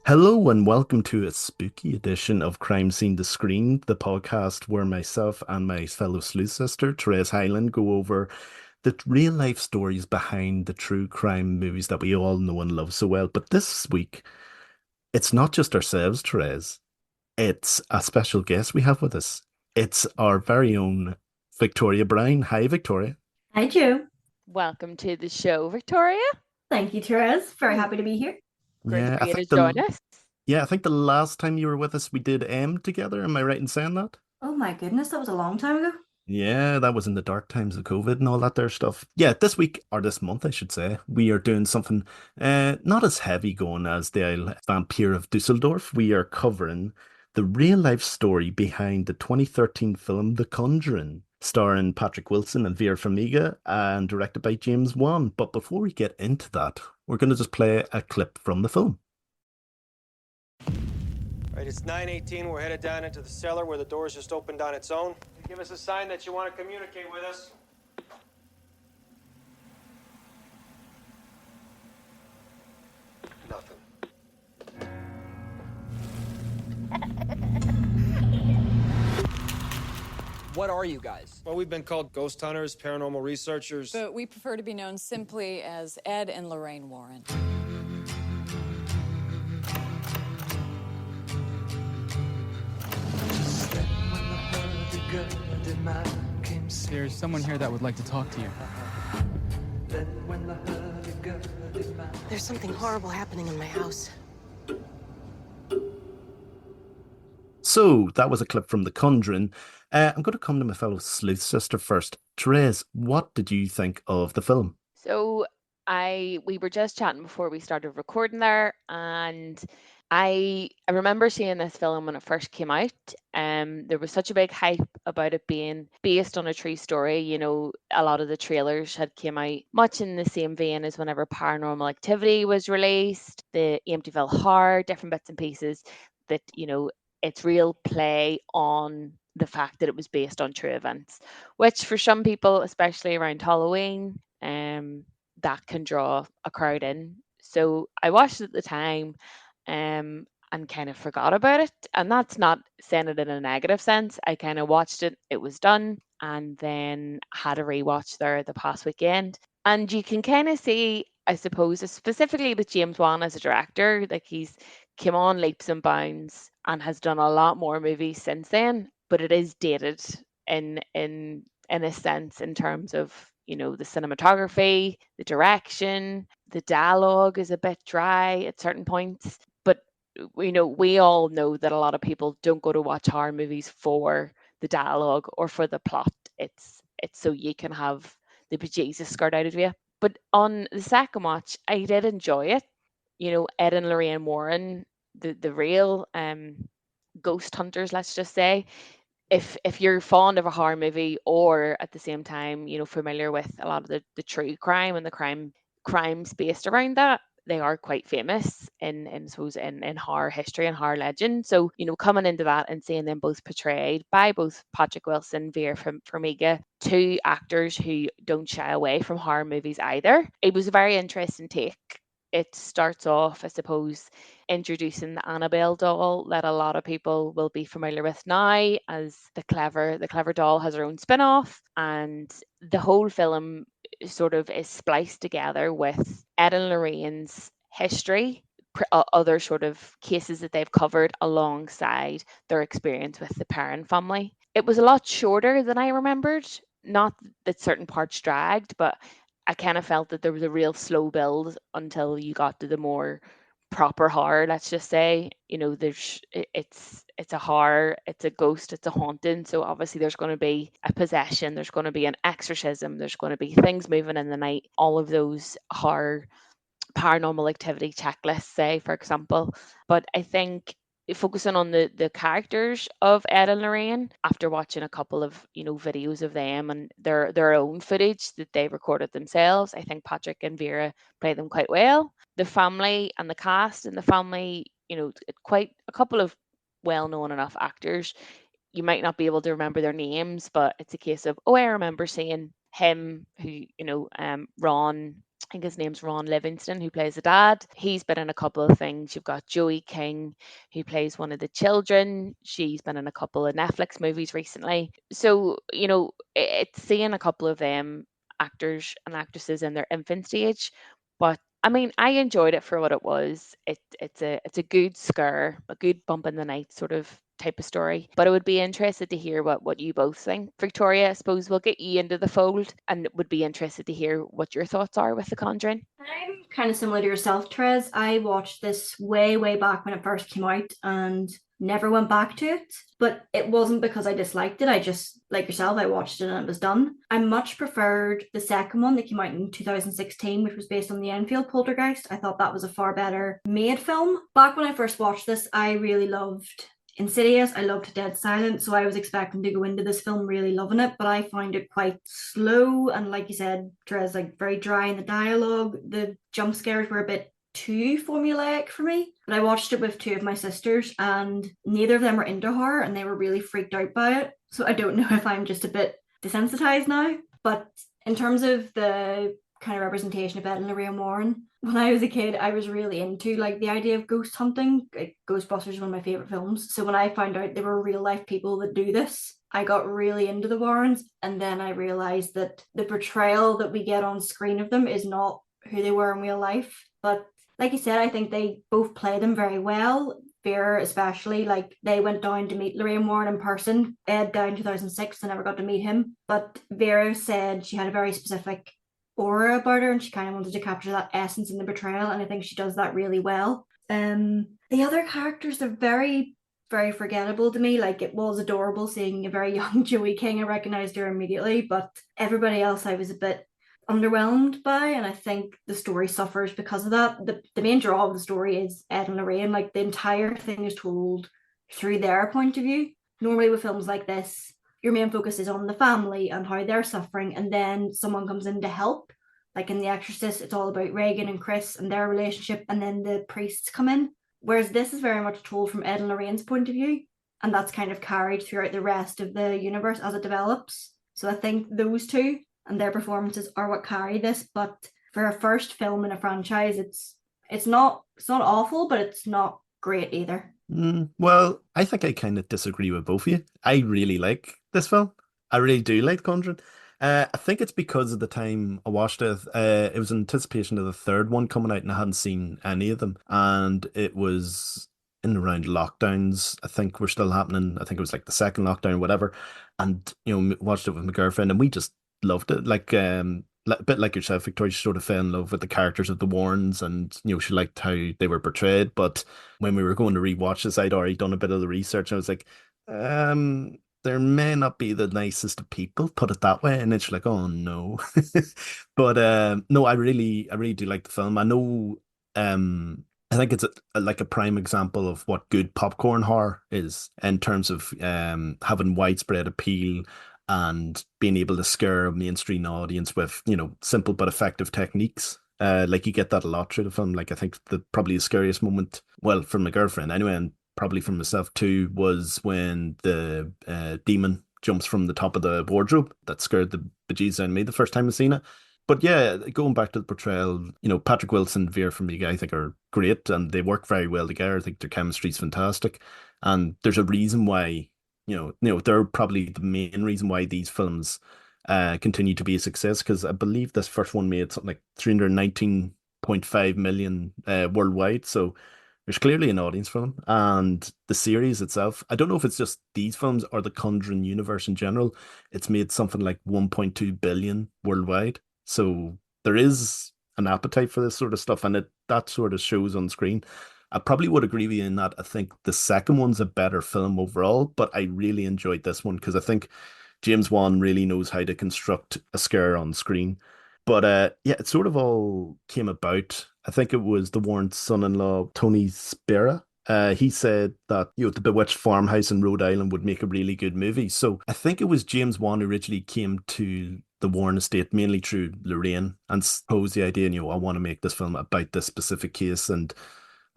Hello and welcome to a spooky edition of Crime Scene to Screen, the podcast where myself and my fellow sleuth sister, Therese Hyland, go over the real life stories behind the true crime movies that we all know and love so well. But this week, it's not just ourselves, Therese. It's a special guest we have with us. It's our very own Victoria Bryan. Hi, Victoria. Hi, Joe. Welcome to the show, Victoria. Thank you, Therese. Very Hmm. happy to be here. Great Yeah, for you to join us. I think the last time you were with us, we did M together. Am I right in saying that? Oh my goodness, that was a long time ago. Yeah, that was in the dark times of COVID and all that there stuff. Yeah, this week, or this month, I should say, we are doing something not as heavy going as the Isle Vampire of Dusseldorf. We are covering the real life story behind the 2013 film The Conjuring, starring Patrick Wilson and Vera Farmiga and directed by James Wan. But before we get into that, we're going to just play a clip from the film. Right, it's 9:18. We're headed down into the cellar where the doors just opened on its own. Give us a sign that you want to communicate with us. Nothing. What are you guys? Well, we've been called ghost hunters, paranormal researchers. But we prefer to be known simply as Ed and Lorraine Warren. There's someone here that would like to talk to you. There's something horrible happening in my house. So that was a clip from The Conjuring. I'm going to come to my fellow sleuth sister first. Therese, what did you think of the film? So we were just chatting before we started recording there, and I remember seeing this film when it first came out. There was such a big hype about it being based on a true story. You know, a lot of the trailers had came out much in the same vein as whenever Paranormal Activity was released, the Amityville Horror, different bits and pieces that, it's real play on the fact that it was based on true events, which for some people, especially around Halloween, that can draw a crowd in. So I watched it at the time, and kind of forgot about it. And that's not saying it in a negative sense. I kind of watched it, it was done, and then had a rewatch there the past weekend. And you can kind of see, I suppose, specifically with James Wan as a director, like he's came on leaps and bounds and has done a lot more movies since then, but it is dated in a sense in terms of, the cinematography, the direction, the dialogue is a bit dry at certain points. But we all know that a lot of people don't go to watch horror movies for the dialogue or for the plot. It's so you can have the bejesus scared out of you. But on the second watch, I did enjoy it. Ed and Lorraine Warren, the real ghost hunters, let's just say. If you're fond of a horror movie or at the same time, familiar with a lot of the true crime and the crimes based around that, they are quite famous in suppose in horror history and horror legend. So, coming into that and seeing them both portrayed by both Patrick Wilson, Vera Farmiga, two actors who don't shy away from horror movies either, it was a very interesting take. It starts off, I suppose, introducing the Annabelle doll that a lot of people will be familiar with now, as the clever doll has her own spin-off, and the whole film sort of is spliced together with Ed and Lorraine's history, other sort of cases that they've covered alongside their experience with the Perrin family. It was a lot shorter than I remembered. Not that certain parts dragged, but I kind of felt that there was a real slow build until you got to the more proper horror, let's just say. It's a horror, it's a ghost, it's a haunting. So obviously there's going to be a possession, there's going to be an exorcism, there's going to be things moving in the night, all of those horror paranormal activity checklists, say, for example. But I think focusing on the characters of Ed and Lorraine, after watching a couple of videos of them and their own footage that they recorded themselves, I think Patrick and Vera play them quite well. The family and the cast and the family, quite a couple of well-known enough actors. You might not be able to remember their names, but it's a case of, oh, I remember seeing him, who Ron I think his name's Ron Livingston, who plays the dad. He's been in a couple of things. You've got Joey King, who plays one of the children. She's been in a couple of Netflix movies recently. So, it's seeing a couple of them actors and actresses in their infant stage. But I mean, I enjoyed it for what it was. It's a good scare, a good bump in the night sort of type of story. But I would be interested to hear what you both think. Victoria, I suppose we'll get you into the fold and would be interested to hear what your thoughts are with The Conjuring. I'm kind of similar to yourself, Therese. I watched this way, way back when it first came out and never went back to it. But it wasn't because I disliked it. I just, like yourself, I watched it and it was done. I much preferred the second one that came out in 2016, which was based on the Enfield Poltergeist. I thought that was a far better made film. Back when I first watched this, I really loved Insidious. I loved Dead Silent, so I was expecting to go into this film really loving it, but I found it quite slow and, like you said, Therese, like very dry in the dialogue. The jump scares were a bit too formulaic for me. But I watched it with two of my sisters and neither of them were into horror and they were really freaked out by it. So I don't know if I'm just a bit desensitized now. But in terms of the kind of representation of Ed Lorraine Warren, when I was a kid, I was really into like the idea of ghost hunting. Like, Ghostbusters is one of my favorite films. So when I found out there were real life people that do this, I got really into the Warrens. And then I realized that the portrayal that we get on screen of them is not who they were in real life. But like you said, I think they both play them very well. Vera especially, like they went down to meet Lorraine Warren in person. Ed died in 2006, I never got to meet him. But Vera said she had a very specific aura about her and she kind of wanted to capture that essence in the portrayal, and I think she does that really well. The other characters are very, very forgettable to me. Like, it was adorable seeing a very young Joey King. I recognized her immediately, but everybody else I was a bit underwhelmed by, and I think the story suffers because of that. The main draw of the story is Ed and Lorraine. Like, the entire thing is told through their point of view. Normally with films like this, your main focus is on the family and how they're suffering, and then someone comes in to help. Like in The Exorcist, it's all about Reagan and Chris and their relationship, and then the priests come in. Whereas this is very much told from Ed and Lorraine's point of view, and that's kind of carried throughout the rest of the universe as it develops. So I think those two and their performances are what carry this. But for a first film in a franchise, it's not awful, but it's not great either. Well, I think I kind of disagree with both of you. I really like this film. I really do like Conjuring. I think it's because of the time I watched it. It was in anticipation of the third one coming out, and I hadn't seen any of them. And it was in around lockdowns. I think were still happening. I think it was like the second lockdown, or whatever. And watched it with my girlfriend, and we just loved it. Like a bit like yourself, Victoria, she sort of fell in love with the characters of the Warrens, and she liked how they were portrayed. But when we were going to rewatch this, I'd already done a bit of the research, and I was like, there may not be the nicest of people, put it that way. And it's like, oh no. But no, I really do like the film. I know I think it's like a prime example of what good popcorn horror is in terms of having widespread appeal and being able to scare a mainstream audience with, simple but effective techniques. Like you get that a lot through the film. Like I think probably the scariest moment, well, for my girlfriend anyway, and probably for myself too, was when the demon jumps from the top of the wardrobe. That scared the bejesus out of me the first time I seen it. But yeah, going back to the portrayal, Patrick Wilson, Vera Farmiga, I think are great and they work very well together. I think their chemistry is fantastic. And there's a reason why, they're probably the main reason why these films continue to be a success, because I believe this first one made something like 319.5 million worldwide. So there's clearly an audience for them. And the series itself, I don't know if it's just these films or the Conjuring universe in general, it's made something like 1.2 billion worldwide. So there is an appetite for this sort of stuff, and that sort of shows on screen. I probably would agree with you in that I think the second one's a better film overall, but I really enjoyed this one because I think James Wan really knows how to construct a scare on screen. But yeah, it sort of all came about. I think it was the Warren's son-in-law, Tony Spera. He said that the Bewitched farmhouse in Rhode Island would make a really good movie. So I think it was James Wan who originally came to the Warren estate mainly through Lorraine and posed the idea, I want to make this film about this specific case. And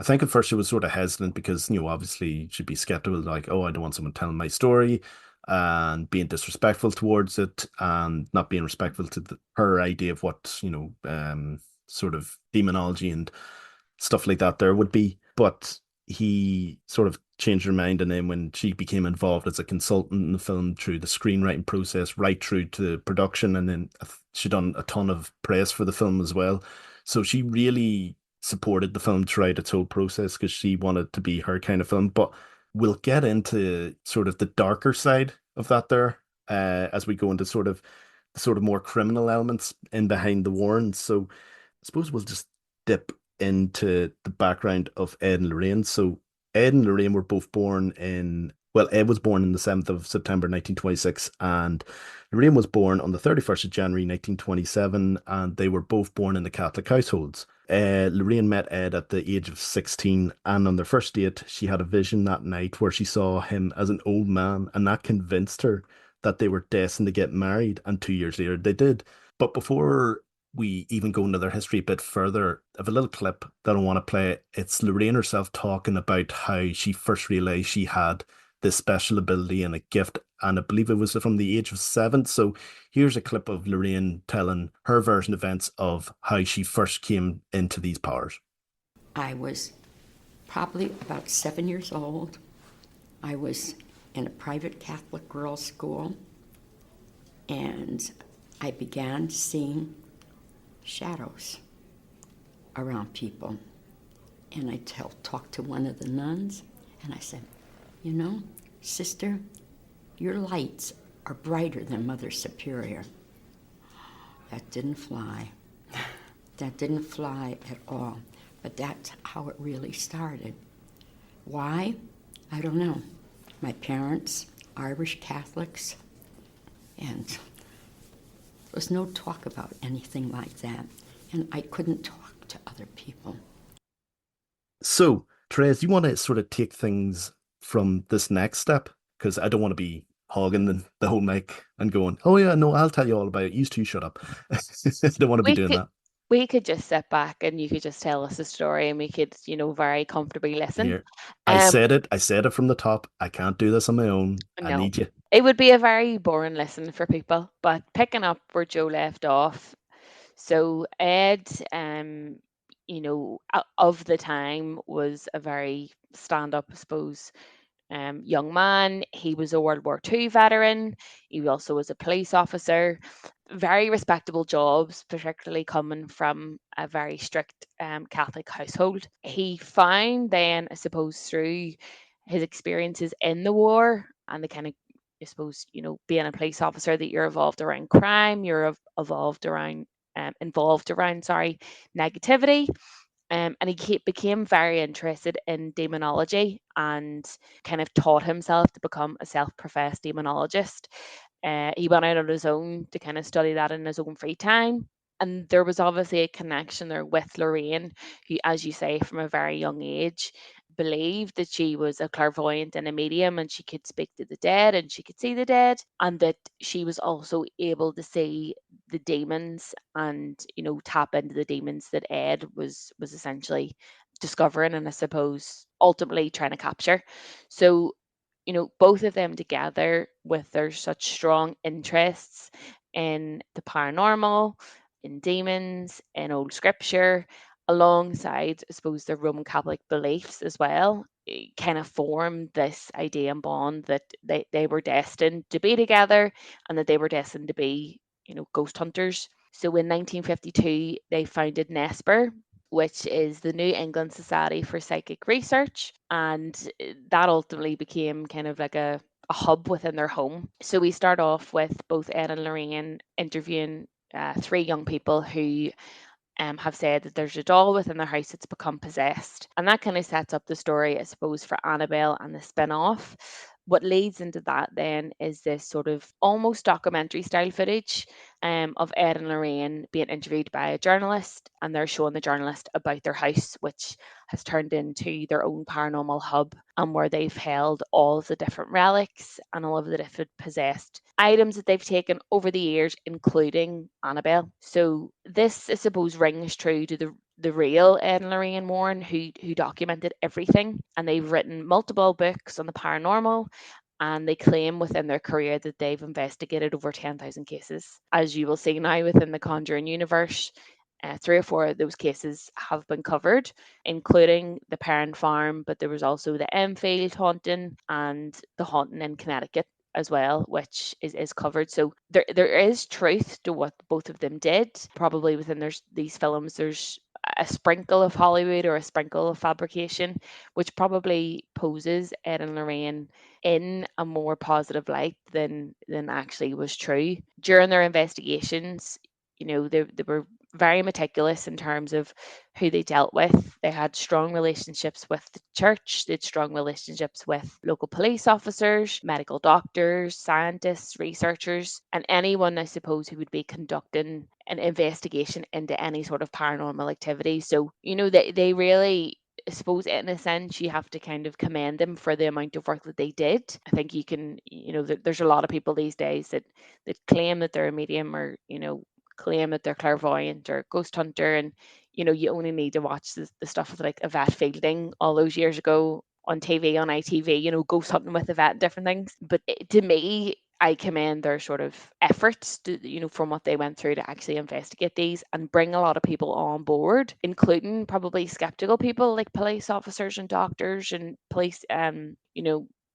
I think at first she was sort of hesitant because, obviously she'd be skeptical, like, oh, I don't want someone telling my story, and being disrespectful towards it and not being respectful to her idea of what, sort of demonology and stuff like that there would be. But he sort of changed her mind, and then when she became involved as a consultant in the film through the screenwriting process right through to production, and then she done a ton of press for the film as well. So she really supported the film throughout its whole process because she wanted to be her kind of film. But we'll get into sort of the darker side of that there as we go into sort of more criminal elements in behind the Warrens. So I suppose we'll just dip into the background of Ed and Lorraine. So Ed and Lorraine were both born in, well, Ed was born on the 7th of September 1926, and Lorraine was born on the 31st of January 1927, and they were both born in the Catholic households. Lorraine met Ed at the age of 16, and on their first date, she had a vision that night where she saw him as an old man, and that convinced her that they were destined to get married, and 2 years later they did. But before we even go into their history a bit further, I have a little clip that I want to play. It's Lorraine herself talking about how she first realized she had this special ability and a gift, and I believe it was from the age of 7. So here's a clip of Lorraine telling her version of events of how she first came into these powers. I was probably about 7 years old. I was in a private Catholic girls' school, and I began seeing shadows around people. And I talked to one of the nuns, and I said, you know, sister, your lights are brighter than Mother Superior. That didn't fly. That didn't fly at all. But that's how it really started. Why? I don't know. My parents, Irish Catholics, and there was no talk about anything like that. And I couldn't talk to other people. So, Thérèse, you want to sort of take things from this next step? Because I don't want to be hogging the whole mic and going, oh yeah, no, I'll tell you all about it. You two shut up. I don't want to be doing that. We could just sit back and you could just tell us a story and we could, very comfortably listen. Here, I said it from the top. I can't do this on my own. No, I need you. It would be a very boring listen for people, but picking up where Joe left off. So Ed, of the time was a very stand-up, I suppose, young man. He was a World War II veteran. He also was a police officer. Very respectable jobs, particularly coming from a very strict Catholic household. He found then, I suppose, through his experiences in the war and the kind of, I suppose, being a police officer, that you're involved around crime, you're involved around negativity. And he became very interested in demonology and kind of taught himself to become a self-professed demonologist. He went out on his own to kind of study that in his own free time. And there was obviously a connection there with Lorraine, who, as you say, from a very young age, believed that she was a clairvoyant and a medium, and she could speak to the dead and she could see the dead, and that she was also able to see the demons and tap into the demons that Ed was essentially discovering and, I suppose, ultimately trying to capture. So both of them together, with their such strong interests in the paranormal, in demons, in old scripture, alongside, I suppose, their Roman Catholic beliefs as well, it kind of formed this idea and bond that they were destined to be together, and that they were destined to be, ghost hunters. So in 1952, they founded NESPER, which is the New England Society for Psychic Research, and that ultimately became kind of like a hub within their home. So we start off with both Ed and Lorraine interviewing 3 young people who have said that there's a doll within their house that's become possessed. And that kind of sets up the story, I suppose, for Annabelle and the spin-off. What leads into that then is this sort of almost documentary style footage of Ed and Lorraine being interviewed by a journalist, and they're showing the journalist about their house, which has turned into their own paranormal hub, and where they've held all of the different relics and all of the different possessed items that they've taken over the years, including Annabelle. So this, I suppose, rings true to the real Ed and Lorraine Warren, who documented everything, and they've written multiple books on the paranormal, and they claim within their career that they've investigated over 10,000 cases. As you will see now within the Conjuring universe, 3 or 4 of those cases have been covered, including the Perrin farm, but there was also the Enfield haunting and the haunting in Connecticut as well, which is covered. So there is truth to what both of them did. Probably within these films, there's a sprinkle of Hollywood or a sprinkle of fabrication, which probably poses Ed and Lorraine in a more positive light than actually was true. During their investigations, they were very meticulous in terms of who they dealt with. They had strong relationships with the church, they had strong relationships with local police officers, medical doctors, scientists, researchers, and anyone, I suppose, who would be conducting an investigation into any sort of paranormal activity. So, they really, I suppose, in a sense, you have to kind of commend them for the amount of work that they did. I think you can, there's a lot of people these days that claim that they're a medium, or, claim that they're clairvoyant or ghost hunter, and you only need to watch the stuff with like Yvette Fielding all those years ago on TV, on ITV, ghost hunting with Yvette and different things. But to me, I commend their sort of efforts to, from what they went through to actually investigate these and bring a lot of people on board, including probably skeptical people like police officers and doctors and police,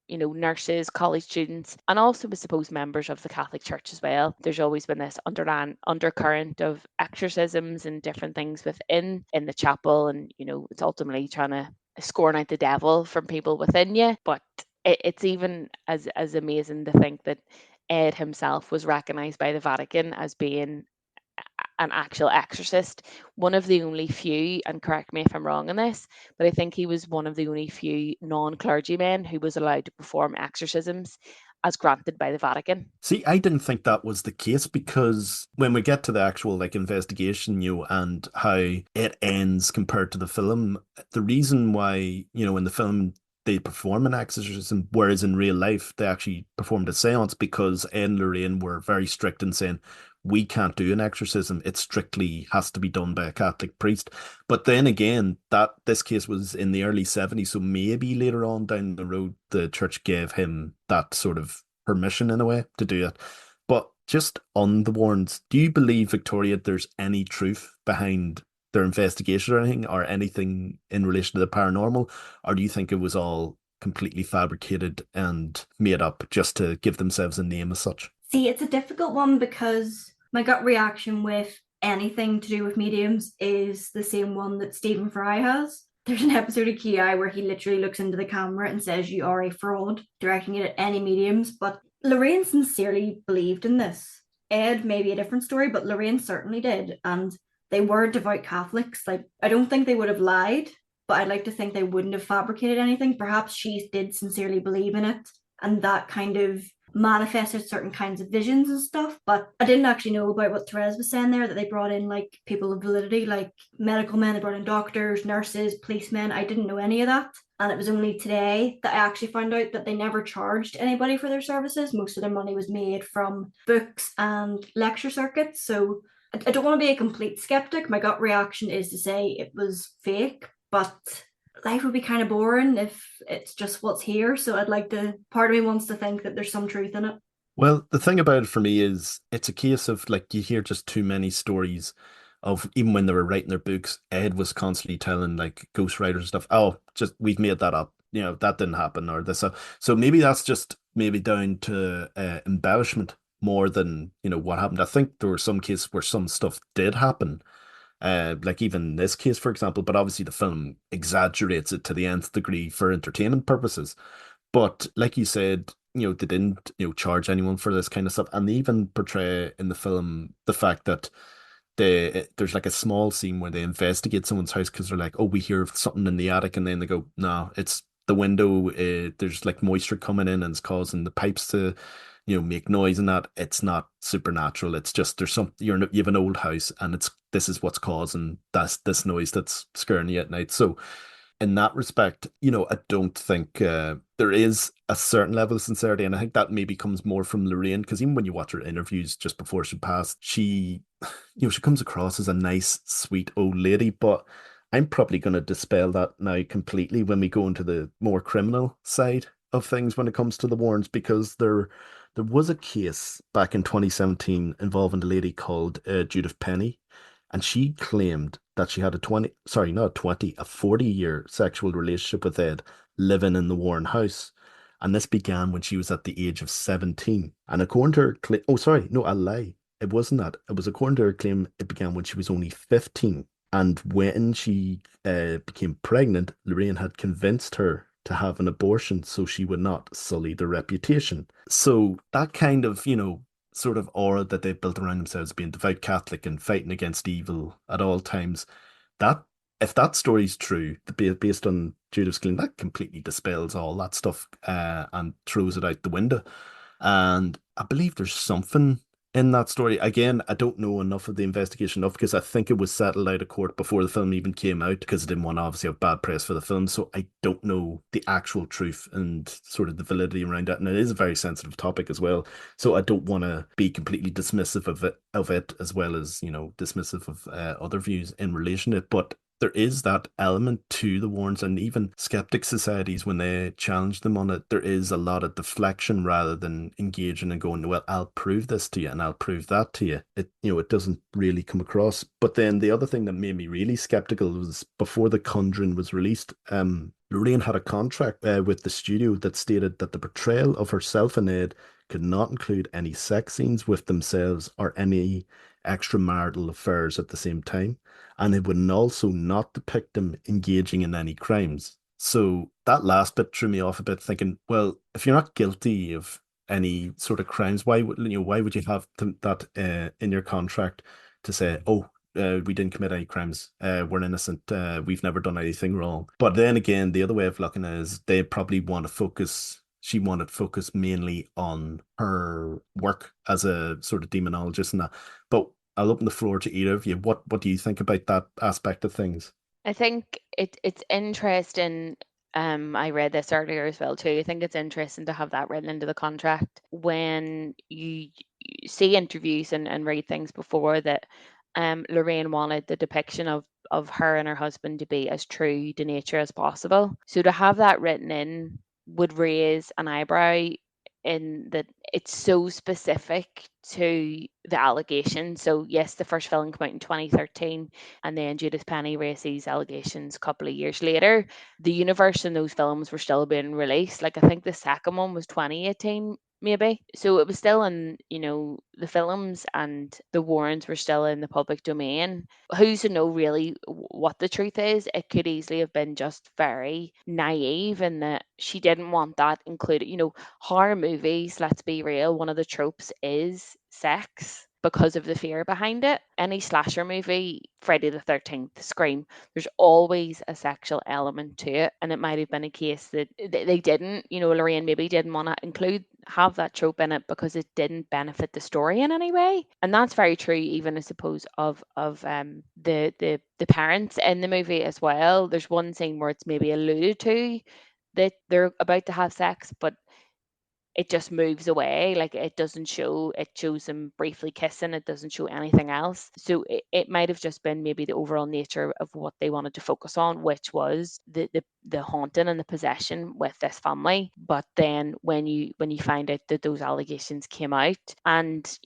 nurses, college students, and also, I suppose, members of the Catholic Church as well. There's always been this undercurrent of exorcisms and different things within in the chapel, and it's ultimately trying to scorn out the devil from people within you. But it's even as amazing to think that Ed himself was recognized by the Vatican as being an actual exorcist, one of the only few, and correct me if I'm wrong on this, but I think he was one of the only few non-clergymen who was allowed to perform exorcisms as granted by the Vatican. See, I didn't think that was the case, because when we get to the actual investigation, and how it ends compared to the film, the reason why, in the film they perform an exorcism, whereas in real life they actually performed a seance, because Ed and Lorraine were very strict in saying, we can't do an exorcism. It strictly has to be done by a Catholic priest. But then again, this case was in the early 70s, so maybe later on down the road, the church gave him that sort of permission in a way to do it. But just on the Warrens, do you believe, Victoria, there's any truth behind their investigation or anything in relation to the paranormal? Or do you think it was all completely fabricated and made up just to give themselves a name as such? See, it's a difficult one, because my gut reaction with anything to do with mediums is the same one that Stephen Fry has. There's an episode of KI where he literally looks into the camera and says, "You are a fraud," directing it at any mediums. But Lorraine sincerely believed in this. Ed may be a different story, but Lorraine certainly did. And they were devout Catholics. Like, I don't think they would have lied, but I'd like to think they wouldn't have fabricated anything. Perhaps she did sincerely believe in it, and that kind of manifested certain kinds of visions and stuff. But I didn't actually know about what Thérèse was saying there, that they brought in like people of validity, like medical men. They brought in doctors, nurses, policemen. I didn't know any of that, and it was only today that I actually found out that they never charged anybody for their services. Most of their money was made from books and lecture circuits. So I don't want to be a complete skeptic. My gut reaction is to say it was fake, but life would be kind of boring if it's just what's here. So part of me wants to think that there's some truth in it. Well, the thing about it for me is it's a case of, like, you hear just too many stories of, even when they were writing their books, Ed was constantly telling like ghostwriters and stuff, "Oh, just we've made that up. That didn't happen," or this. So maybe that's just maybe down to embellishment more than, what happened. I think there were some cases where some stuff did happen. Like even this case, for example, but obviously the film exaggerates it to the nth degree for entertainment purposes. But like you said, they didn't, charge anyone for this kind of stuff. And they even portray in the film the fact that there's like a small scene where they investigate someone's house because they're like, "Oh, we hear something in the attic," and then they go, "No, it's the window. There's like moisture coming in and it's causing the pipes to, make noise, and that it's not supernatural. It's just there's some you have an old house, and this is what's causing this noise that's scaring you at night." So in that respect, I don't think there is a certain level of sincerity, and I think that maybe comes more from Lorraine, because even when you watch her interviews just before she passed, she comes across as a nice, sweet old lady. But I'm probably going to dispel that now completely when we go into the more criminal side of things when it comes to the Warrens, because there was a case back in 2017 involving a lady called Judith Penny. And she claimed that she had a 40-year sexual relationship with Ed living in the Warren house. And this began when she was at the age of 17. And according to her claim, oh, sorry, no, I lie. It wasn't that. It was according to her claim, it began when she was only 15. And when she became pregnant, Lorraine had convinced her to have an abortion so she would not sully their reputation. So that kind of, sort of aura that they've built around themselves, being devout Catholic and fighting against evil at all times, that if that story's true, based on Judith's claim, that completely dispels all that stuff and throws it out the window. And I believe there's something in that story. Again, I don't know enough of the investigation enough because I think it was settled out of court before the film even came out because it didn't want to obviously have bad press for the film. So I don't know the actual truth and sort of the validity around it. And it is a very sensitive topic as well. So I don't want to be completely dismissive of it as well as, dismissive of other views in relation to it. But there is that element to the Warrens, and even skeptic societies, when they challenge them on it, there is a lot of deflection rather than engaging and going, well, I'll prove this to you and I'll prove that to you. It doesn't really come across. But then the other thing that made me really skeptical was before The Conjuring was released, Lorraine had a contract with the studio that stated that the portrayal of herself and Ed could not include any sex scenes with themselves or any extramarital affairs at the same time, and it would also not depict them engaging in any crimes. So that last bit threw me off a bit, thinking, well, if you're not guilty of any sort of crimes, why would you have that in your contract to say, oh, we didn't commit any crimes, we're innocent, we've never done anything wrong. But then again, the other way of looking at it is they probably want to focus. She wanted focus mainly on her work as a sort of demonologist and that. But I'll open the floor to either of you. What do you think about that aspect of things? I think it's interesting. I read this earlier as well too. I think it's interesting to have that written into the contract when you see interviews and read things before that. Lorraine wanted the depiction of her and her husband to be as true to nature as possible. So to have that written in would raise an eyebrow in that it's so specific to the allegation. So yes, the first film came out in 2013, and then Judith Penny raised these allegations a couple of years later. The universe in those films were still being released. Like I think the second one was 2018 maybe. So it was still in, the films, and the Warrens were still in the public domain. Who's to know really what the truth is? It could easily have been just very naive in that she didn't want that included. Horror movies, let's be real, one of the tropes is sex because of the fear behind it. Any slasher movie, Friday the 13th, Scream, there's always a sexual element to it. And it might have been a case that they didn't, Lorraine maybe didn't want to have that trope in it because it didn't benefit the story in any way. And that's very true, even I suppose, of the parents in the movie as well. There's one scene where it's maybe alluded to that they're about to have sex, but it just moves away. Like it shows them briefly kissing. It doesn't show anything else. So it might have just been maybe the overall nature of what they wanted to focus on, which was the haunting and the possession with this family. But then when you find out that those allegations came out, and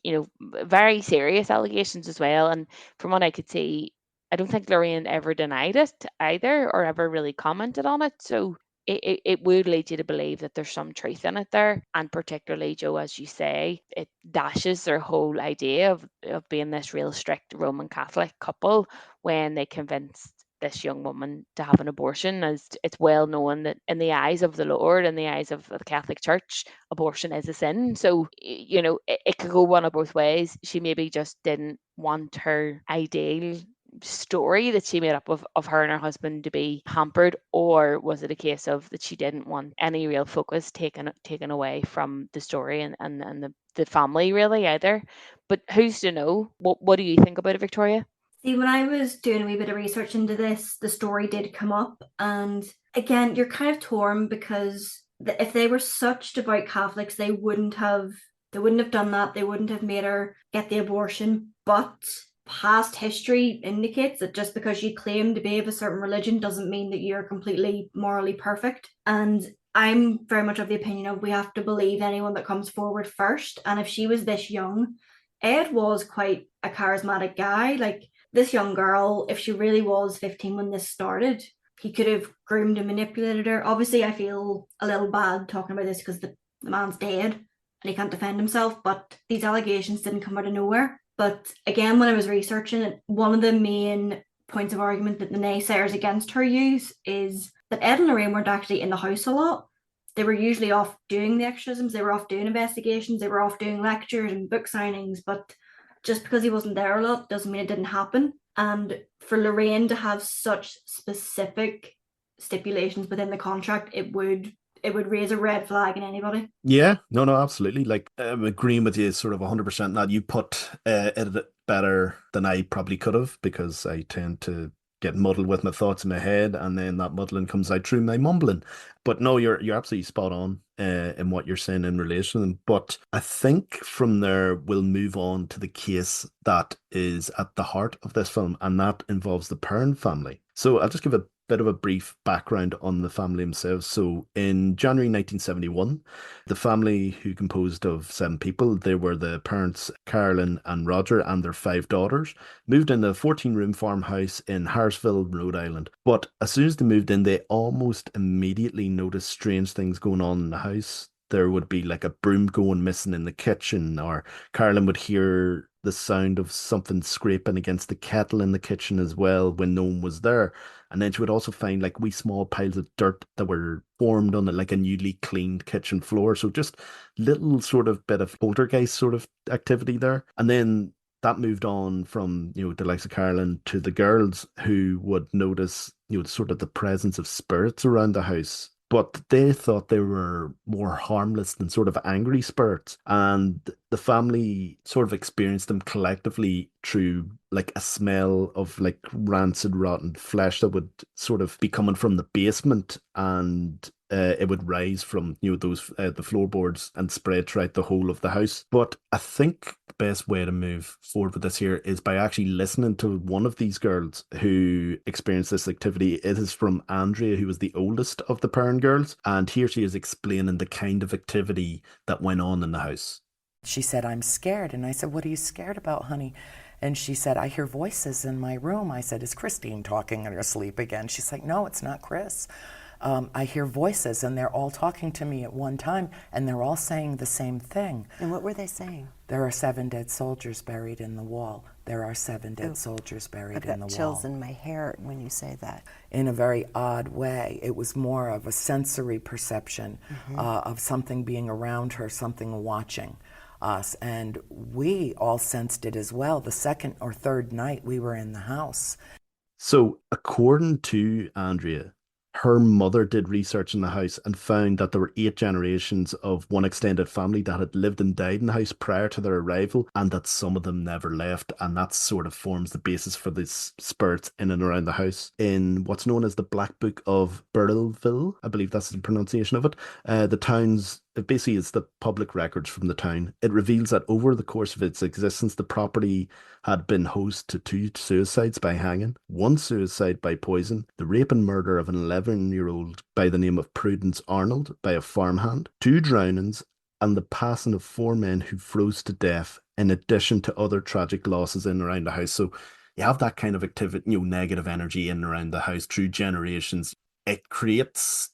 very serious allegations as well, and from what I could see, I don't think Lorraine ever denied it either or ever really commented on it. So it would lead you to believe that there's some truth in it there. And particularly, Joe, as you say, it dashes their whole idea of being this real strict Roman Catholic couple when they convinced this young woman to have an abortion, as it's well known that in the eyes of the Lord, in the eyes of the Catholic Church, abortion is a sin. So, it could go one of both ways. She maybe just didn't want her ideal story that she made up of her and her husband to be hampered, or was it a case of that she didn't want any real focus taken away from the story and the family really either? But who's to know? What do you think about it, Victoria? See, when I was doing a wee bit of research into this, the story did come up, and again, you're kind of torn because if they were such devout Catholics, they wouldn't have done that. They wouldn't have made her get the abortion. But past history indicates that just because you claim to be of a certain religion doesn't mean that you're completely morally perfect. And I'm very much of the opinion of we have to believe anyone that comes forward first. And if she was this young, Ed was quite a charismatic guy. Like, this young girl, if she really was 15 when this started, he could have groomed and manipulated her. Obviously, I feel a little bad talking about this because the man's dead and he can't defend himself, but these allegations didn't come out of nowhere. But again, when I was researching it, one of the main points of argument that the naysayers against her use is that Ed and Lorraine weren't actually in the house a lot. They were usually off doing the exorcisms, they were off doing investigations, they were off doing lectures and book signings, but just because he wasn't there a lot doesn't mean it didn't happen. And for Lorraine to have such specific stipulations within the contract, it would raise a red flag in anybody. Yeah, no, absolutely. Like, I'm agreeing with you sort of 100% that you put it better than I probably could have, because I tend to get muddled with my thoughts in my head, and then that muddling comes out through my mumbling. But no, you're absolutely spot on in what you're saying in relation to them. But I think from there we'll move on to the case that is at the heart of this film, and that involves the Perrin family. So I'll just give a bit of a brief background on the family themselves. So in January 1971, the family, who composed of 7 people, they were the parents Carolyn and Roger and their 5 daughters, moved in a 14-room farmhouse in Harrisville, Rhode Island. But as soon as they moved in, they almost immediately noticed strange things going on in the house. There would be like a broom going missing in the kitchen, or Carolyn would hear the sound of something scraping against the kettle in the kitchen as well when no one was there. And then she would also find like wee small piles of dirt that were formed on it, like a newly cleaned kitchen floor. So just little sort of bit of poltergeist sort of activity there. And then that moved on from, the likes of Carolyn to the girls, who would notice, sort of the presence of spirits around the house. But they thought they were more harmless than sort of angry spirits. And the family sort of experienced them collectively through like a smell of like rancid, rotten flesh that would sort of be coming from the basement, and it would rise from those the floorboards and spread throughout the whole of the house. But I think the best way to move forward with this here is by actually listening to one of these girls who experienced this activity. It is from Andrea, who was the oldest of the Perrin girls, and here she is explaining the kind of activity that went on in the house. She said, "I'm scared." And I said, "What are you scared about, honey?" And she said, "I hear voices in my room." I said, "Is Christine talking in her sleep again?" She's like, "No, it's not Chris. I hear voices, and they're all talking to me at one time, and they're all saying the same thing." And what were they saying? "There are 7 dead soldiers buried in the wall. There are 7 dead soldiers buried in the wall." I've got chills in my hair when you say that. In a very odd way. It was more of a sensory perception of something being around her, something watching us. And we all sensed it as well. The second or third night we were in the house. So according to Andrea, her mother did research in the house and found that there were 8 generations of one extended family that had lived and died in the house prior to their arrival, and that some of them never left. And that sort of forms the basis for the spirits in and around the house. In what's known as the Black Book of Burrillville, I believe that's the pronunciation of it, the town's it basically is the public records from the town. It reveals that over the course of its existence, the property had been host to 2 suicides by hanging, 1 suicide by poison, the rape and murder of an 11-year-old by the name of Prudence Arnold by a farmhand, 2 drownings, and the passing of 4 men who froze to death, in addition to other tragic losses in and around the house. So you have that kind of activity, negative energy in and around the house through generations. It creates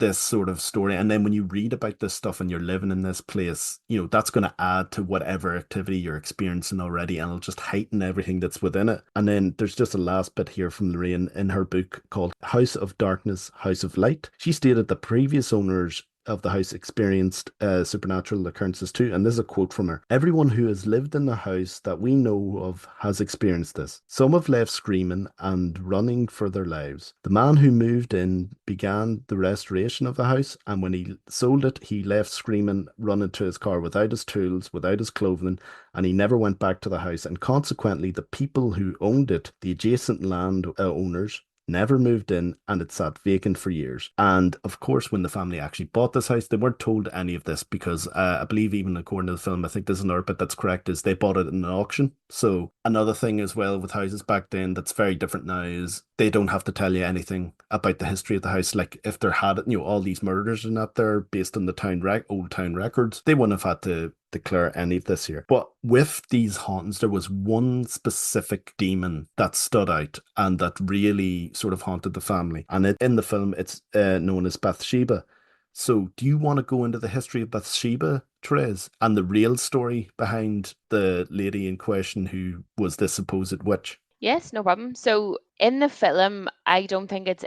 this sort of story, and then when you read about this stuff and you're living in this place, that's going to add to whatever activity you're experiencing already, and it'll just heighten everything that's within it. And then there's just a last bit here from Lorraine in her book called House of Darkness, House of Light. She stated the previous owners of the house experienced supernatural occurrences too, and this is a quote from her. "Everyone who has lived in the house that we know of has experienced this. Some have left screaming and running for their lives. The man who moved in began the restoration of the house, and when he sold it, he left screaming, running to his car without his tools, without his clothing, and he never went back to the house. And consequently, the people who owned it, the adjacent land owners, never moved in, and it sat vacant for years." And of course, when the family actually bought this house, they weren't told any of this, because I believe, even according to the film, I think there's another bit that's correct, is they bought it in an auction. So another thing as well with houses back then that's very different now is they don't have to tell you anything about the history of the house. Like if there had, all these murders and that there based on the old town records, they wouldn't have had to declare any of this here. But with these hauntings, there was one specific demon that stood out and that really sort of haunted the family. And in the film, it's known as Bathsheba. So do you want to go into the history of Bathsheba, Therese, and the real story behind the lady in question who was the supposed witch? Yes, no problem. So in the film, I don't think it's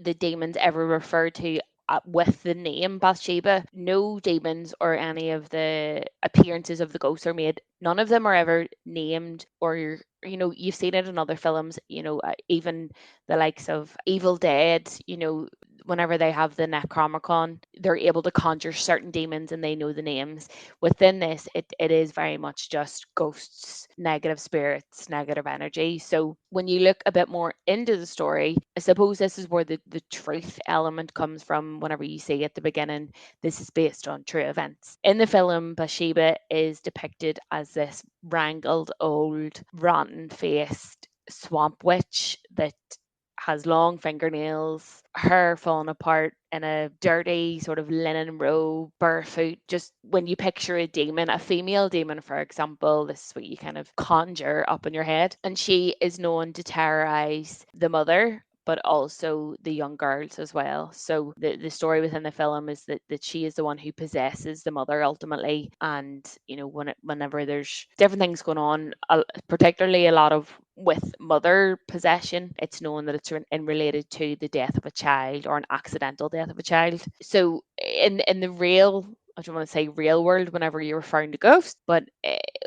the demons ever referred to with the name Bathsheba. No demons or any of the appearances of the ghosts are made. None of them are ever named, or you've seen it in other films. Even the likes of Evil Dead. Whenever they have the Necronomicon, they're able to conjure certain demons and they know the names. Within this, it is very much just ghosts, negative spirits, negative energy. So when you look a bit more into the story, I suppose this is where the truth element comes from. Whenever you say at the beginning, this is based on true events. In the film, Bathsheba is depicted as this wrangled, old, rotten-faced swamp witch that has long fingernails, hair falling apart in a dirty sort of linen robe, barefoot. Just when you picture a demon, a female demon, for example, this is what you kind of conjure up in your head. And she is known to terrorize the mother, but also the young girls as well. So the story within the film is that she is the one who possesses the mother ultimately. And, whenever there's different things going on, particularly a lot of with mother possession, it's known that it's in related to the death of a child or an accidental death of a child. So in the real, I don't want to say real world whenever you're referring to ghosts, but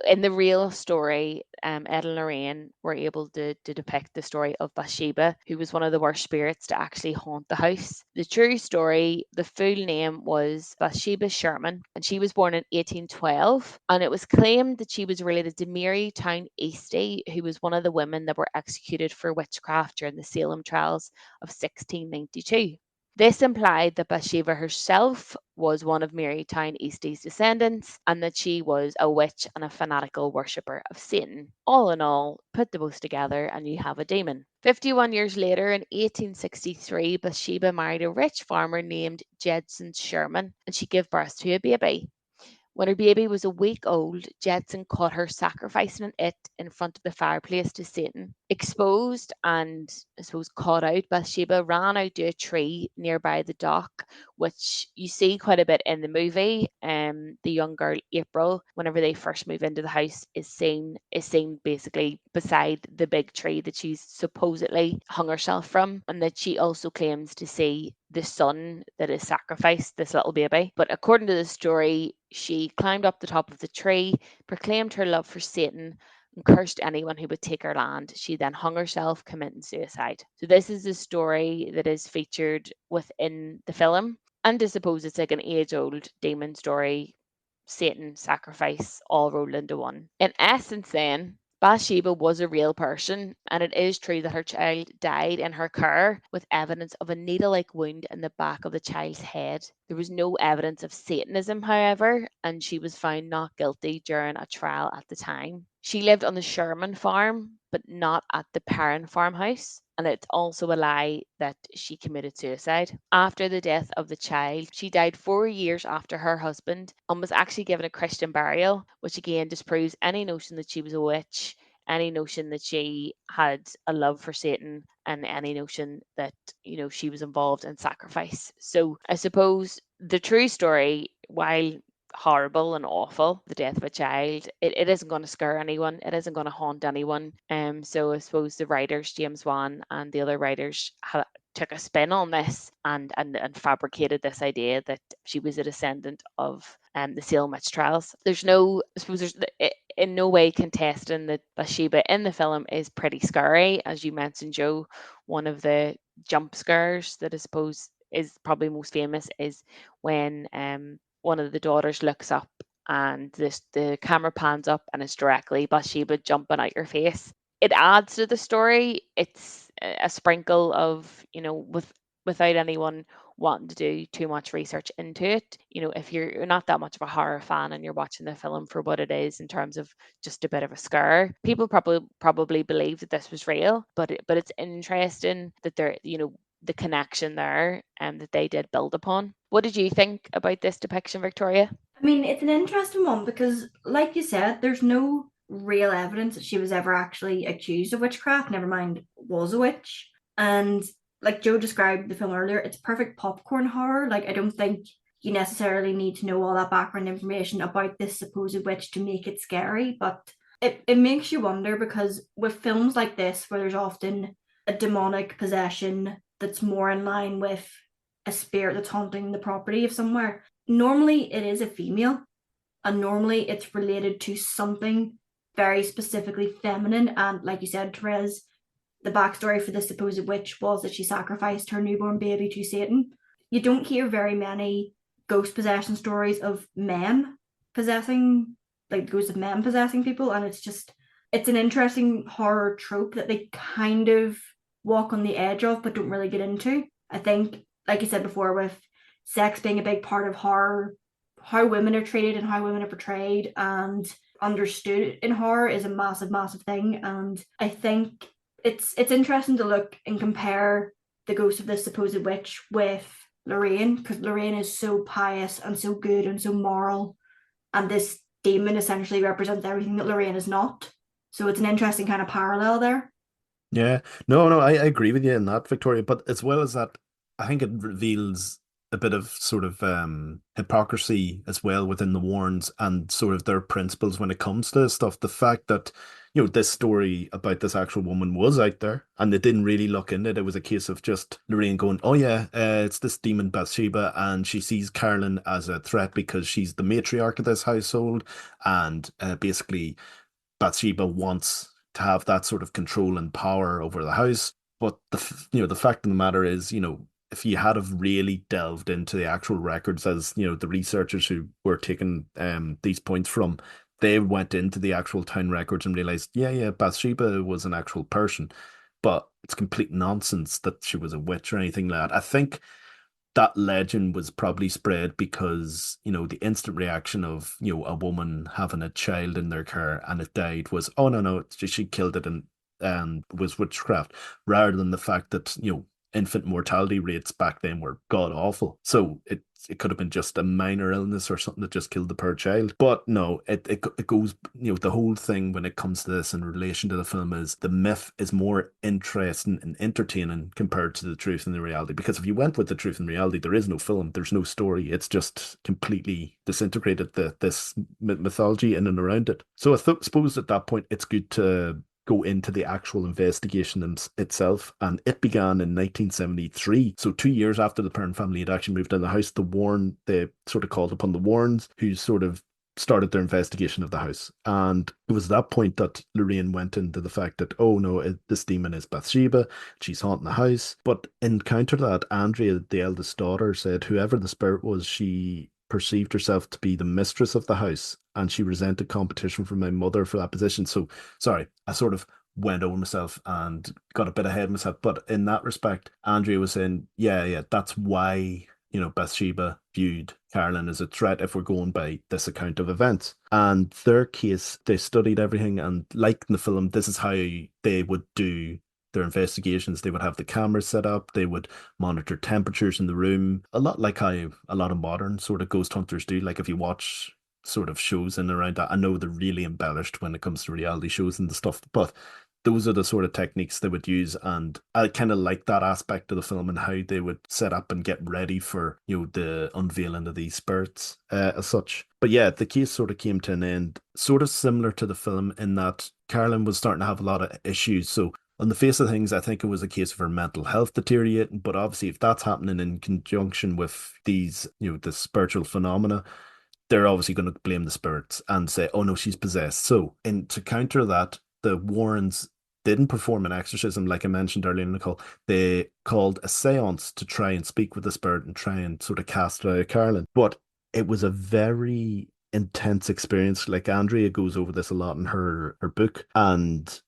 in the real story, Ed and Lorraine were able to depict the story of Bathsheba, who was one of the worst spirits to actually haunt the house. The true story, the full name was Bathsheba Sherman, and she was born in 1812, and it was claimed that she was related to Mary Town Easty, who was one of the women that were executed for witchcraft during the Salem trials of 1692. This implied that Bathsheba herself was one of Mary Town Easty's descendants and that she was a witch and a fanatical worshipper of Satan. All in all, put the both together and you have a demon. 51 years later, in 1863, Bathsheba married a rich farmer named Jedson Sherman and she gave birth to a baby. When her baby was a week old, Jedson caught her sacrificing it in front of the fireplace to Satan. Exposed and, I suppose, caught out, Bathsheba ran out to a tree nearby the dock, which you see quite a bit in the movie. The young girl April, whenever they first move into the house, is seen basically beside the big tree that she's supposedly hung herself from, and that she also claims to see the son that is sacrificed, this little baby. But according to the story, she climbed up the top of the tree, proclaimed her love for Satan, and cursed anyone who would take her land. She then hung herself, committing suicide. So this is the story that is featured within the film. And I suppose it's like an age-old demon story, Satan, sacrifice, all rolled into one. In essence then, Bathsheba was a real person, and it is true that her child died in her care with evidence of a needle-like wound in the back of the child's head. There was no evidence of Satanism, however, and she was found not guilty during a trial at the time. She lived on the Sherman farm, but not at the Perrin farmhouse. And it's also a lie that she committed suicide. After the death of the child, she died 4 years after her husband and was actually given a Christian burial, which again disproves any notion that she was a witch, any notion that she had a love for Satan, and any notion that, she was involved in sacrifice. So I suppose the true story, while horrible and awful, the death of a child, it isn't going to scare anyone, it isn't going to haunt anyone. So I suppose the writers, James Wan and the other writers, took a spin on this and fabricated this idea that she was a descendant of the Salem witch trials. There's in no way contesting that Bathsheba in the film is pretty scary. As you mentioned, Joe, one of the jump scares that I suppose is probably most famous is when one of the daughters looks up and the camera pans up and it's directly Bathsheba jumping out your face. It adds to the story. It's a sprinkle of, without anyone wanting to do too much research into it. You know, if you're not that much of a horror fan and you're watching the film for what it is in terms of just a bit of a scare, people probably believe that this was real, but it's interesting that there, you know, the connection there and that they did build upon. What did you think about this depiction, Victoria? I mean, it's an interesting one because, like you said, there's no real evidence that she was ever actually accused of witchcraft, never mind was a witch. And like Joe described the film earlier, it's perfect popcorn horror. Like, I don't think you necessarily need to know all that background information about this supposed witch to make it scary, but it makes you wonder because with films like this, where there's often a demonic possession that's more in line with a spirit that's haunting the property of somewhere, normally it is a female, and normally it's related to something very specifically feminine. And like you said, Thérèse, the backstory for this supposed witch was that she sacrificed her newborn baby to Satan. You don't hear very many ghost possession stories of men possessing, like ghosts of men possessing people, and it's an interesting horror trope that they kind of walk on the edge of but don't really get into. I think, like I said before, with sex being a big part of horror, how women are treated and how women are portrayed and understood in horror is a massive, massive thing. And I think it's interesting to look and compare the ghost of this supposed witch with Lorraine, because Lorraine is so pious and so good and so moral, and this demon essentially represents everything that Lorraine is not. So it's an interesting kind of parallel there. Yeah, no, I agree with you in that, Victoria. But as well as that, I think it reveals a bit of sort of hypocrisy as well within the Warrens and sort of their principles when it comes to this stuff. The fact that, you know, this story about this actual woman was out there and they didn't really look into it. It was a case of just Lorraine going, oh yeah, it's this demon Bathsheba, and she sees Carolyn as a threat because she's the matriarch of this household, and basically Bathsheba wants to have that sort of control and power over the house. But the fact of the matter is, you know, if you had have really delved into the actual records, as you know, the researchers who were taking these points from, they went into the actual town records and realized, yeah, Bathsheba was an actual person, but it's complete nonsense that she was a witch or anything like that. I think that legend was probably spread because, you know, the instant reaction of, you know, a woman having a child in their care and it died was, oh no, she killed it and was witchcraft, rather than the fact that, you know, infant mortality rates back then were god awful. So it could have been just a minor illness or something that just killed the poor child. But no, it goes, you know, the whole thing when it comes to this in relation to the film is the myth is more interesting and entertaining compared to the truth and the reality. Because if you went with the truth and reality, there is no film, there's no story. It's just completely disintegrated this mythology in and around it. So I suppose at that point it's good to go into the actual investigation itself, and it began in 1973. So 2 years after the Perrin family had actually moved in the house, they sort of called upon the Warrens, who sort of started their investigation of the house. And it was at that point that Lorraine went into the fact that, oh no, this demon is Bathsheba, she's haunting the house. But in counter to that, Andrea, the eldest daughter, said whoever the spirit was, she perceived herself to be the mistress of the house, and she resented competition from my mother for that position. So, sorry, I sort of went over myself and got a bit ahead of myself. But in that respect, Andrea was saying, yeah, that's why, you know, Bathsheba viewed Carolyn as a threat if we're going by this account of events. And their case, they studied everything, and like in the film, this is how they would do their investigations. They would have the cameras set up, they would monitor temperatures in the room, a lot like how a lot of modern sort of ghost hunters do. Like if you watch sort of shows in and around that, I know they're really embellished when it comes to reality shows and the stuff, but those are the sort of techniques they would use. And I kind of like that aspect of the film and how they would set up and get ready for, you know, the unveiling of these spirits as such. But yeah, the case sort of came to an end, sort of similar to the film in that Carolyn was starting to have a lot of issues. So on the face of things, I think it was a case of her mental health deteriorating. But obviously, if that's happening in conjunction with these, you know, the spiritual phenomena, they're obviously going to blame the spirits and say, oh no, she's possessed. So, and to counter that, the Warrens didn't perform an exorcism like I mentioned earlier, Nicole. They called a seance to try and speak with the spirit and try and sort of cast it out of Carolyn. But it was a very intense experience. Like Andrea goes over this a lot in her book, and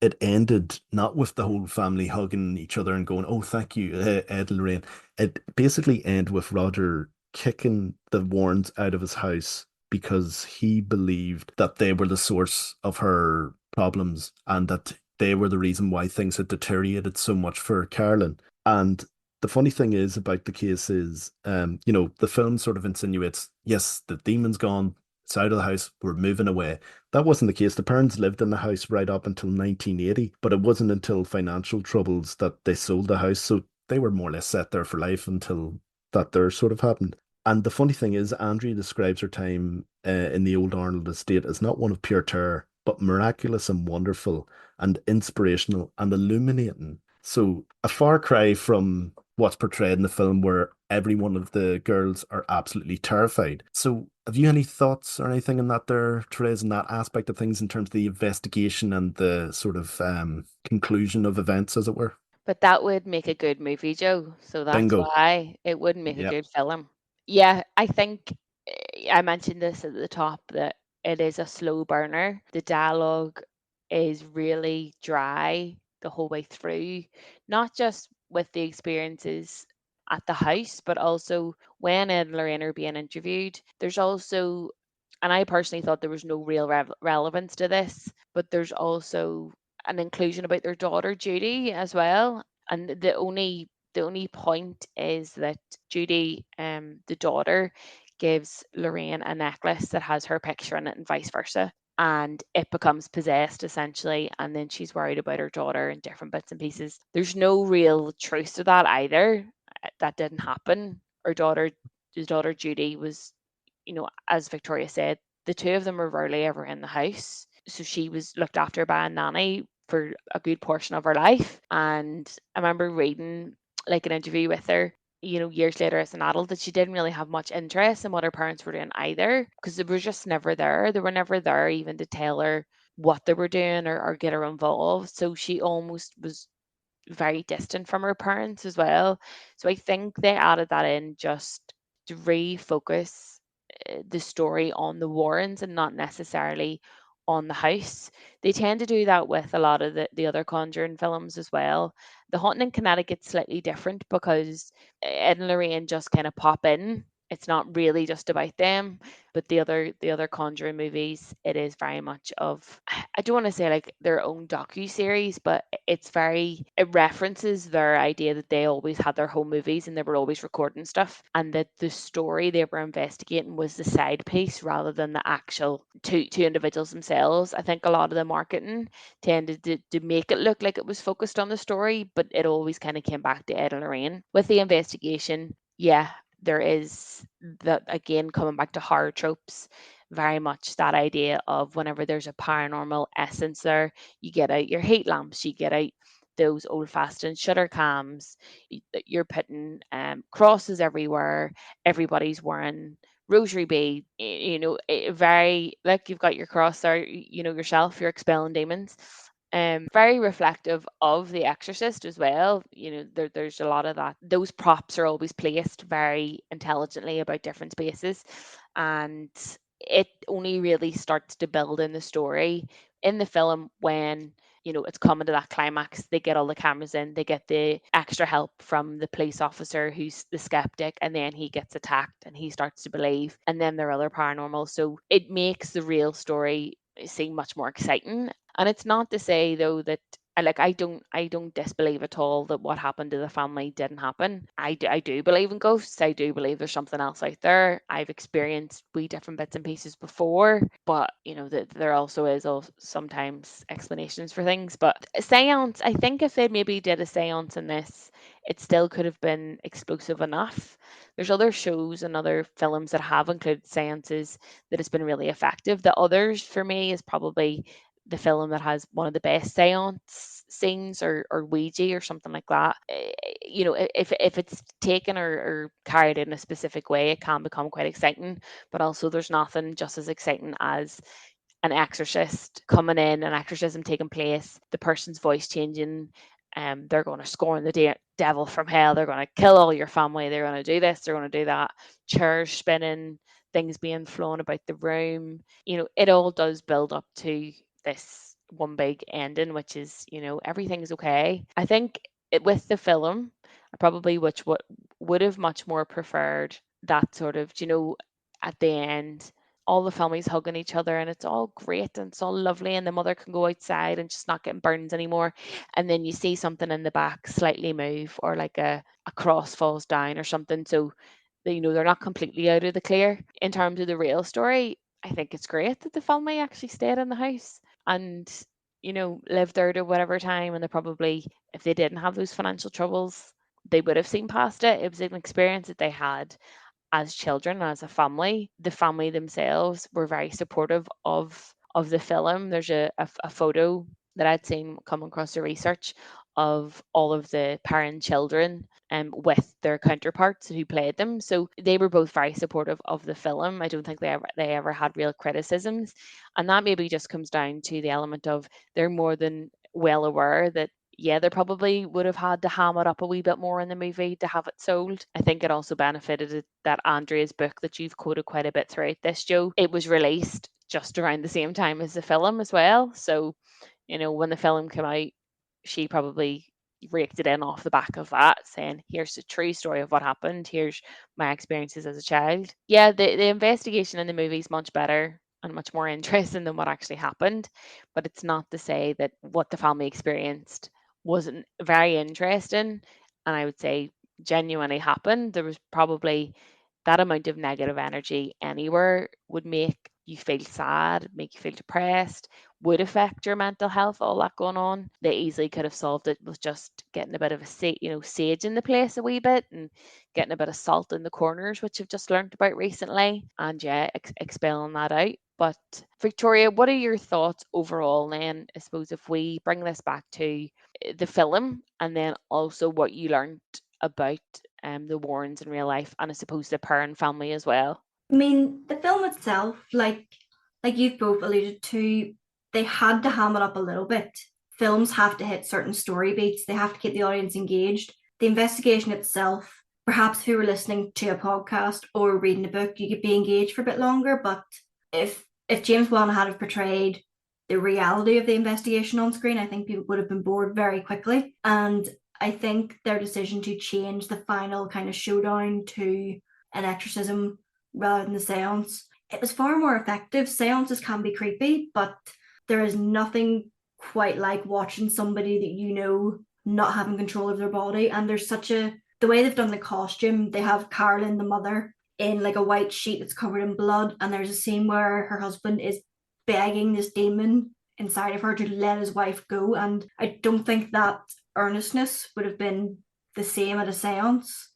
it ended not with the whole family hugging each other and going, "Oh, thank you, Ed and Lorraine." It basically ended with Roger kicking the Warrens out of his house because he believed that they were the source of her problems and that they were the reason why things had deteriorated so much for Carolyn. And the funny thing is about the case is, the film sort of insinuates, yes, the demon's gone, it's out of the house, we're moving away. That wasn't the case. The parents lived in the house right up until 1980, but it wasn't until financial troubles that they sold the house. So they were more or less set there for life until that there sort of happened. And the funny thing is, Andrea describes her time in the old Arnold estate as not one of pure terror, but miraculous and wonderful and inspirational and illuminating. So a far cry from what's portrayed in the film where every one of the girls are absolutely terrified. So have you any thoughts or anything in that there, Therese, in that aspect of things in terms of the investigation and the sort of conclusion of events, as it were? But that would make a good movie, Joe. So that's Bingo. why it wouldn't make a Yep. good film. Yeah, I think I mentioned this at the top that it is a slow burner. The dialogue is really dry the whole way through, not just with the experiences at the house, but also when Ed and Lorraine are being interviewed. There's also, and I personally thought there was no real relevance to this, but there's also an inclusion about their daughter Judy as well. And the only point is that Judy, the daughter, gives Lorraine a necklace that has her picture in it and vice versa. And it becomes possessed essentially. And then she's worried about her daughter and different bits and pieces. There's no real truth to that either. That didn't happen. His daughter Judy was, as Victoria said, the two of them were rarely ever in the house. So she was looked after by a nanny for a good portion of her life. And I remember reading like an interview with her, years later as an adult, that she didn't really have much interest in what her parents were doing either, because they were just never there. They were never there even to tell her what they were doing or get her involved. So she almost was very distant from her parents as well. So I think they added that in just to refocus the story on the Warrens and not necessarily on the house. They tend to do that with a lot of the other Conjuring films as well. The Haunting in Connecticut's slightly different because Ed and Lorraine just kind of pop in. It's not really just about them, but the other Conjuring movies, it is very much of, I don't want to say like their own docu-series, but it references their idea that they always had their home movies and they were always recording stuff, and that the story they were investigating was the side piece rather than the actual two individuals themselves. I think a lot of the marketing tended to make it look like it was focused on the story, but it always kind of came back to Ed and Lorraine. With the investigation, yeah, there is that again, coming back to horror tropes, very much that idea of whenever there's a paranormal essence there, you get out your heat lamps, you get out those old fashioned shutter cams, you're putting crosses everywhere, everybody's wearing rosary bead, very like you've got your cross there, yourself, you're expelling demons. Very reflective of The Exorcist as well. There's a lot of that. Those props are always placed very intelligently about different spaces, and it only really starts to build in the story in the film when it's coming to that climax. They get all the cameras in, they get the extra help from the police officer who's the skeptic, and then he gets attacked and he starts to believe, and then there are other paranormal. So it makes the real story seem much more exciting. And it's not to say though that I don't disbelieve at all that what happened to the family didn't happen. I do believe in ghosts. I do believe there's something else out there. I've experienced wee different bits and pieces before, but that there also is sometimes explanations for things. But a seance, I think if they maybe did a seance in this, it still could have been explosive enough. There's other shows and other films that have included seances that has been really effective. The others for me is probably the film that has one of the best seance scenes, or Ouija or something like that. If it's taken or carried in a specific way, it can become quite exciting. But also, there's nothing just as exciting as an exorcist coming in, an exorcism taking place, the person's voice changing. They're going to scorn the devil from hell. They're going to kill all your family. They're going to do this. They're going to do that. Chairs spinning, things being flown about the room. It all does build up to this one big ending, which is, everything's okay. I think with the film, I probably which what would have much more preferred that sort of, at the end, all the families hugging each other and it's all great and it's all lovely and the mother can go outside and just not getting burns anymore. And then you see something in the back slightly move, or like a cross falls down or something. So they're not completely out of the clear. In terms of the real story, I think it's great that the family actually stayed in the house and, lived there to whatever time. And they probably, if they didn't have those financial troubles, they would have seen past it. It was an experience that they had as children, as a family. The family themselves were very supportive of the film. There's a photo that I'd seen come across the research of all of the parent children with their counterparts who played them. So they were both very supportive of the film. I don't think they ever had real criticisms. And that maybe just comes down to the element of they're more than well aware that yeah, they probably would have had to ham it up a wee bit more in the movie to have it sold. I think it also benefited that Andrea's book that you've quoted quite a bit throughout this, Joe, it was released just around the same time as the film as well. So, when the film came out, she probably raked it in off the back of that, saying, here's the true story of what happened. Here's my experiences as a child. Yeah, the investigation in the movie is much better and much more interesting than what actually happened. But it's not to say that what the family experienced wasn't very interesting, and I would say genuinely happened. There was probably that amount of negative energy anywhere would make you feel sad, make you feel depressed, would affect your mental health, all that going on. They easily could have solved it with just getting a bit of sage in the place a wee bit and getting a bit of salt in the corners, which I've just learned about recently, and yeah, expelling that out. But Victoria, what are your thoughts overall then? I suppose if we bring this back to the film and then also what you learned about the Warrens in real life, and I suppose the Perrin family as well. I mean, the film itself, like you've both alluded to, they had to ham it up a little bit. Films have to hit certain story beats. They have to keep the audience engaged. The investigation itself, perhaps if you were listening to a podcast or reading a book, you could be engaged for a bit longer. But if James Wan had have portrayed the reality of the investigation on screen, I think people would have been bored very quickly. And I think their decision to change the final kind of showdown to an exorcism rather than the seance, it was far more effective. Seances can be creepy, but there is nothing quite like watching somebody that not having control of their body. And there's the way they've done the costume, they have Carolyn, the mother, in like a white sheet that's covered in blood, and there's a scene where her husband is begging this demon inside of her to let his wife go, and I don't think that earnestness would have been the same at a seance.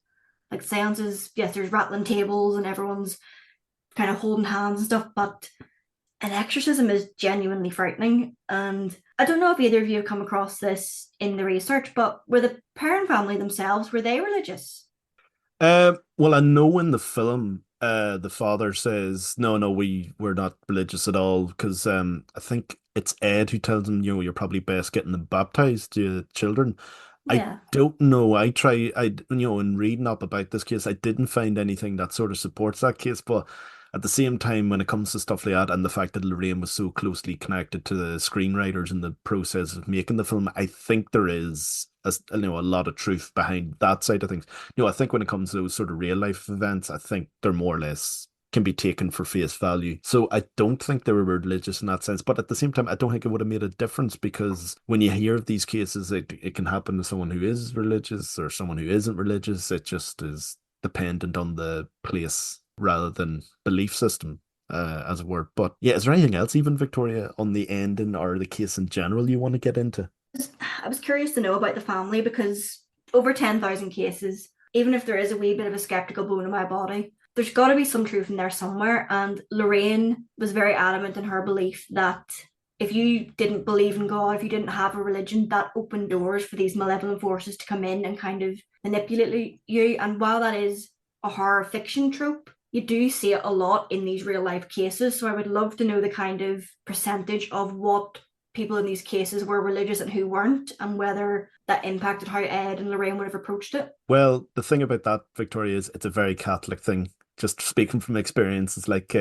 Like seances, yes, there's rattling tables and everyone's kind of holding hands and stuff, but an exorcism is genuinely frightening. And I don't know if either of you have come across this in the research, but were the Perrin family themselves, were they religious? Well, I know in the film, the father says, no, we're not religious at all, because I think it's Ed who tells him, you're probably best getting them baptized, you children. Yeah. I don't know. In reading up about this case, I didn't find anything that sort of supports that case. But at the same time, when it comes to stuff like that, and the fact that Lorraine was so closely connected to the screenwriters in the process of making the film, I think there is a lot of truth behind that side of things. I think when it comes to those sort of real life events, I think they're more or less can be taken for face value. So I don't think they were religious in that sense. But at the same time, I don't think it would have made a difference, because when you hear of these cases, it can happen to someone who is religious or someone who isn't religious. It just is dependent on the place rather than belief system, as it were. But yeah, is there anything else, even Victoria, on the ending or the case in general you want to get into? I was curious to know about the family, because over 10,000 cases, even if there is a wee bit of a skeptical bone in my body, there's got to be some truth in there somewhere. And Lorraine was very adamant in her belief that if you didn't believe in God, if you didn't have a religion, that opened doors for these malevolent forces to come in and kind of manipulate you. And while that is a horror fiction trope, you do see it a lot in these real life cases. So I would love to know the kind of percentage of what people in these cases were religious and who weren't, and whether that impacted how Ed and Lorraine would have approached it. Well, the thing about that, Victoria, is it's a very Catholic thing. Just speaking from experience, it's like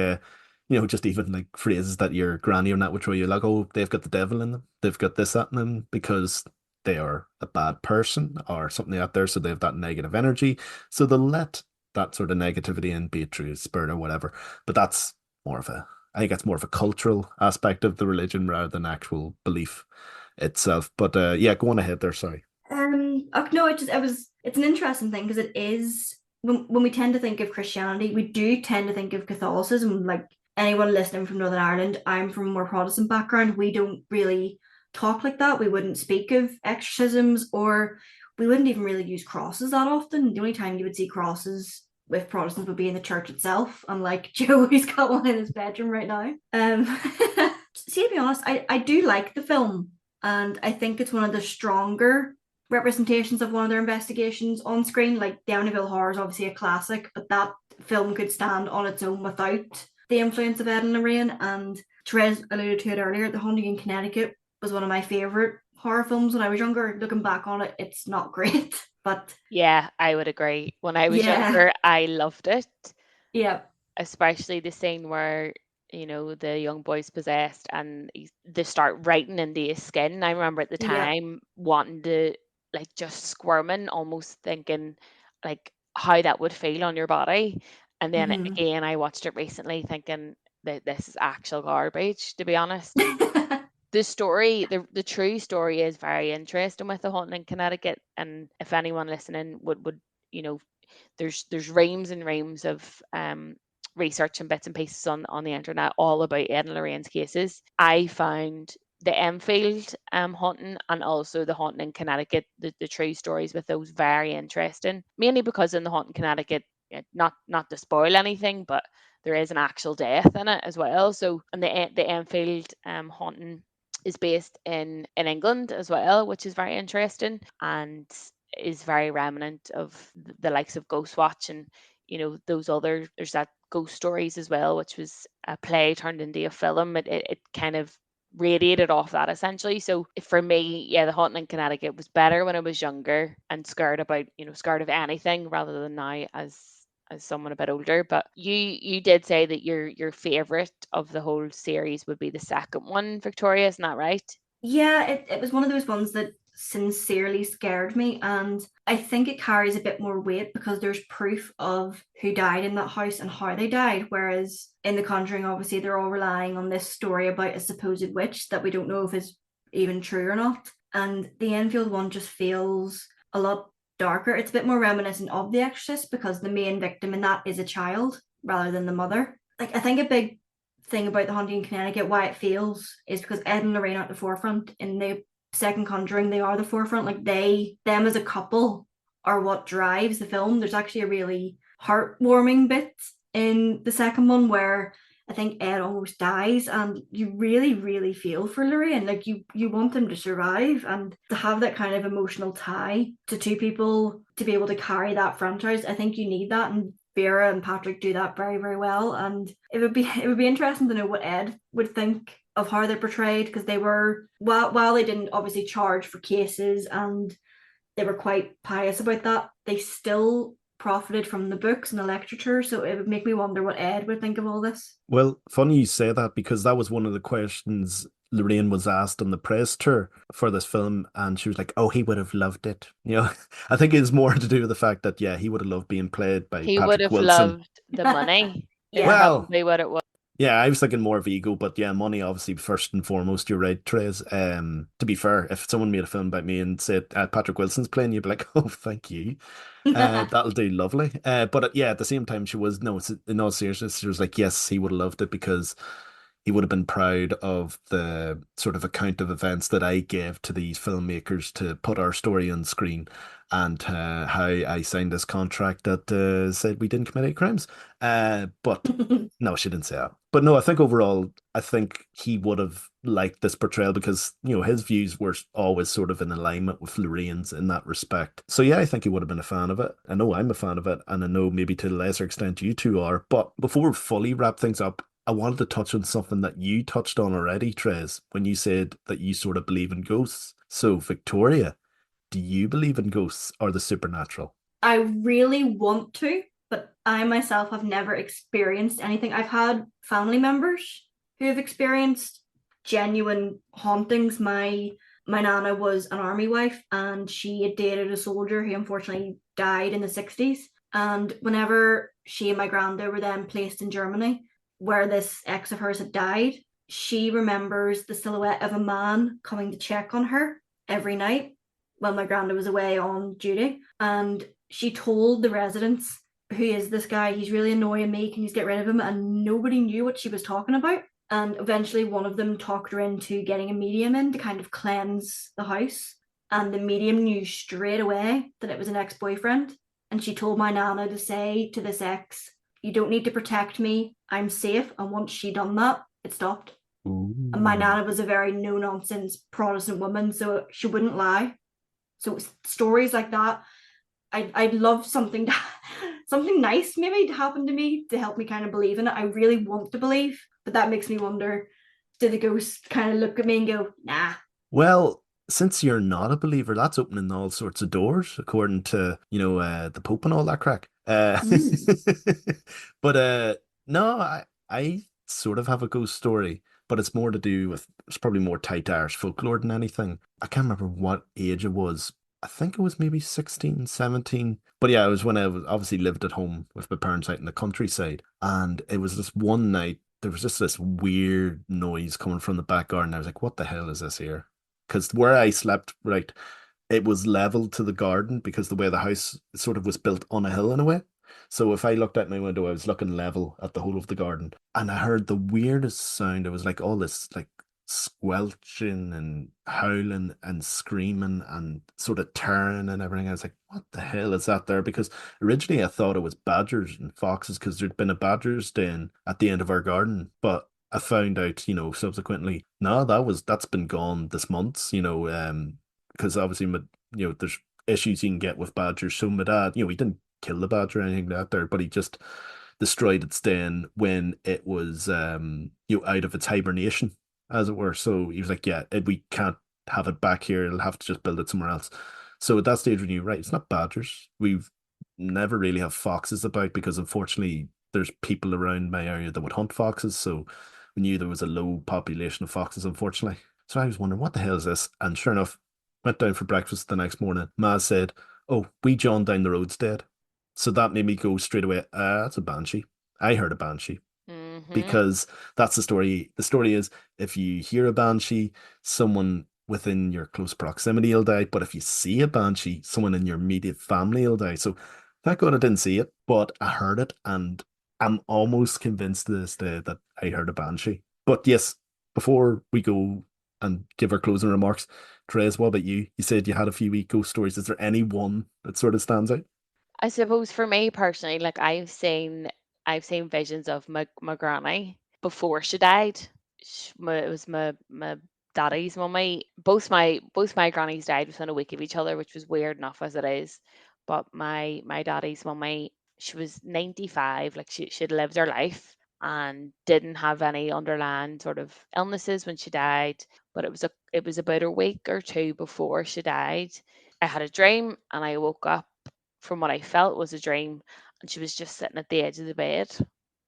just even like phrases that your granny or that would throw you, like, oh, they've got the devil in them, they've got this, that in them, because they are a bad person or something out there, so they have that negative energy. So they'll let that sort of negativity in, be it through a spirit or whatever. But that's more of a, I think that's more of a cultural aspect of the religion rather than actual belief itself. But yeah, go on ahead there, sorry. No, it's an interesting thing because it is when we tend to think of Christianity, we do tend to think of Catholicism. Like anyone listening from Northern Ireland, I'm from a more Protestant background. We don't really talk like that. We wouldn't speak of exorcisms, or we wouldn't even really use crosses that often. The only time you would see crosses with Protestants would be in the church itself, unlike Joe, who's got one in his bedroom right now. See, to be honest, I do like the film, and I think it's one of the stronger representations of one of their investigations on screen. Like the Amityville Horror is obviously a classic, but that film could stand on its own without the influence of Ed and Lorraine. And Therese alluded to it earlier, The Haunting in Connecticut was one of my favourite horror films when I was younger. Looking back on it, it's not great, but Yeah, I would agree. When I was yeah, younger, I loved it, yeah, especially the scene where, the young boy's possessed and they start writing into his skin. I remember at the yeah. time wanting to, like, just squirming, almost thinking, like, how that would feel on your body. And then Mhm. again, I watched it recently thinking that this is actual garbage, to be honest. The story, the true story is very interesting with the haunting in Connecticut. And if anyone listening would, you know, there's reams and reams of research and bits and pieces on the internet all about Ed and Lorraine's cases. I found the Enfield haunting and also the haunting in Connecticut, the true stories with those, very interesting. Mainly because in the haunting in Connecticut, not to spoil anything, but there is an actual death in it as well. So, and the Enfield haunting is based in England as well, which is very interesting and is very remnant of the likes of Ghostwatch and those other. There's that Ghost Stories as well, which was a play turned into a film. It kind of radiated off that essentially. So for me, yeah, the haunting in Connecticut was better when I was younger and scared of anything, rather than now as someone a bit older. But you did say that your favorite of the whole series would be the second one, Victoria, isn't that right? Yeah, it was one of those ones that sincerely scared me, and I think it carries a bit more weight because there's proof of who died in that house and how they died, whereas in The Conjuring, obviously, they're all relying on this story about a supposed witch that we don't know if is even true or not. And the Enfield one just feels a lot darker. It's a bit more reminiscent of The Exorcist because the main victim in that is a child rather than the mother. Like, I think a big thing about The Haunting in Connecticut, why it feels, is because Ed and Lorraine are at the forefront. In the second Conjuring, they are the forefront. Like them as a couple are what drives the film. There's actually a really heartwarming bit in the second one where I think Ed almost dies, and you really, really feel for Lorraine. Like you want them to survive, and to have that kind of emotional tie to two people to be able to carry that franchise. I think you need that, and Vera and Patrick do that very, very well. And it would be interesting to know what Ed would think of how they're portrayed, because they were, while they didn't obviously charge for cases and they were quite pious about that, they still profited from the books and the literature. So it would make me wonder what Ed would think of all this. Well, funny you say that, because that was one of the questions Lorraine was asked on the press tour for this film, and she was like, "Oh, he would have loved it." I think it's more to do with the fact that, yeah, he would have loved being played by He would Patrick have Wilson. loved the money. Is Yeah. Well, probably what it was. yeah, I was thinking more of ego, but yeah, money obviously first and foremost. You're right, Therese. To be fair, if someone made a film about me and said Patrick Wilson's playing, you'd be like, "Oh, thank you, that'll do lovely." But yeah, at the same time, she was, no, in all seriousness, she was like, yes, he would have loved it because he would have been proud of the sort of account of events that I gave to these filmmakers to put our story on screen, and how I signed this contract that said we didn't commit any crimes. But no, she didn't say that. But no, I think overall, I think he would have liked this portrayal because, his views were always sort of in alignment with Lorraine's in that respect. So yeah, I think he would have been a fan of it. I know I'm a fan of it, and I know maybe to a lesser extent you two are. But before we fully wrap things up, I wanted to touch on something that you touched on already, Trez, when you said that you sort of believe in ghosts. So, Victoria, do you believe in ghosts or the supernatural? I really want to, but I myself have never experienced anything. I've had family members who have experienced genuine hauntings. My nana was an army wife, and she had dated a soldier who unfortunately died in the 60s. And whenever she and my granddad were then placed in Germany, where this ex of hers had died, she remembers the silhouette of a man coming to check on her every night when my granddad was away on duty. And she told the residents, "Who is this guy? He's really annoying me. Can you get rid of him?" And nobody knew what she was talking about. And eventually one of them talked her into getting a medium in to kind of cleanse the house. And the medium knew straight away that it was an ex-boyfriend. And she told my nana to say to this ex, "You don't need to protect me. I'm safe." And once she done that, it stopped. Ooh. And my nana was a very no-nonsense Protestant woman, so she wouldn't lie. So stories like that, I'd love something nice maybe to happen to me to help me kind of believe in it. I really want to believe, but that makes me wonder, do the ghosts kind of look at me and go, nah? Well, since you're not a believer, that's opening all sorts of doors, according to, the Pope and all that crack. But no, I sort of have a ghost story, but it's more to do with, it's probably more tight to Irish folklore than anything. I can't remember what age it was. I think it was maybe 16, 17. But yeah, it was when I was obviously lived at home with my parents out in the countryside. And it was this one night, there was just this weird noise coming from the back garden. I was like, what the hell is this here? Because where I slept, right, it was level to the garden because the way the house sort of was built on a hill in a way. So if I looked out my window, I was looking level at the whole of the garden. And I heard the weirdest sound. It was like all this like squelching and howling and screaming and sort of tearing and everything. I was like, what the hell is that there? Because originally I thought it was badgers and foxes because there'd been a badger's den at the end of our garden. But I found out, subsequently, no, that's been gone this month, because obviously, there's issues you can get with badgers. So my dad, he didn't kill the badger or anything like that there, but he just destroyed its den when it was, out of its hibernation, as it were. So he was like, yeah, we can't have it back here. It'll have to just build it somewhere else. So at that stage, we knew, right, it's not badgers. We've never really have foxes about because unfortunately there's people around my area that would hunt foxes. So we knew there was a low population of foxes, unfortunately. So I was wondering, what the hell is this? And sure enough, went down for breakfast the next morning. Ma said, "Oh, wee John down the road's dead." So that made me go straight away, that's a banshee. I heard a banshee because that's the story. The story is if you hear a banshee, someone within your close proximity will die. But if you see a banshee, someone in your immediate family will die. So thank God I didn't see it, but I heard it, and I'm almost convinced to this day that I heard a banshee. But yes, before we go and give our closing remarks, Therese, what about you? You said you had a few wee ghost stories. Is there any one that sort of stands out? I suppose for me personally, like I've seen visions of my granny before she died. It was my daddy's mummy. Both my grannies died within a week of each other, which was weird enough as it is. But my daddy's mummy, she was 95, like she'd lived her life and didn't have any underlying sort of illnesses when she died. But it was about a week or two before she died. I had a dream and I woke up from what I felt was a dream, and she was just sitting at the edge of the bed.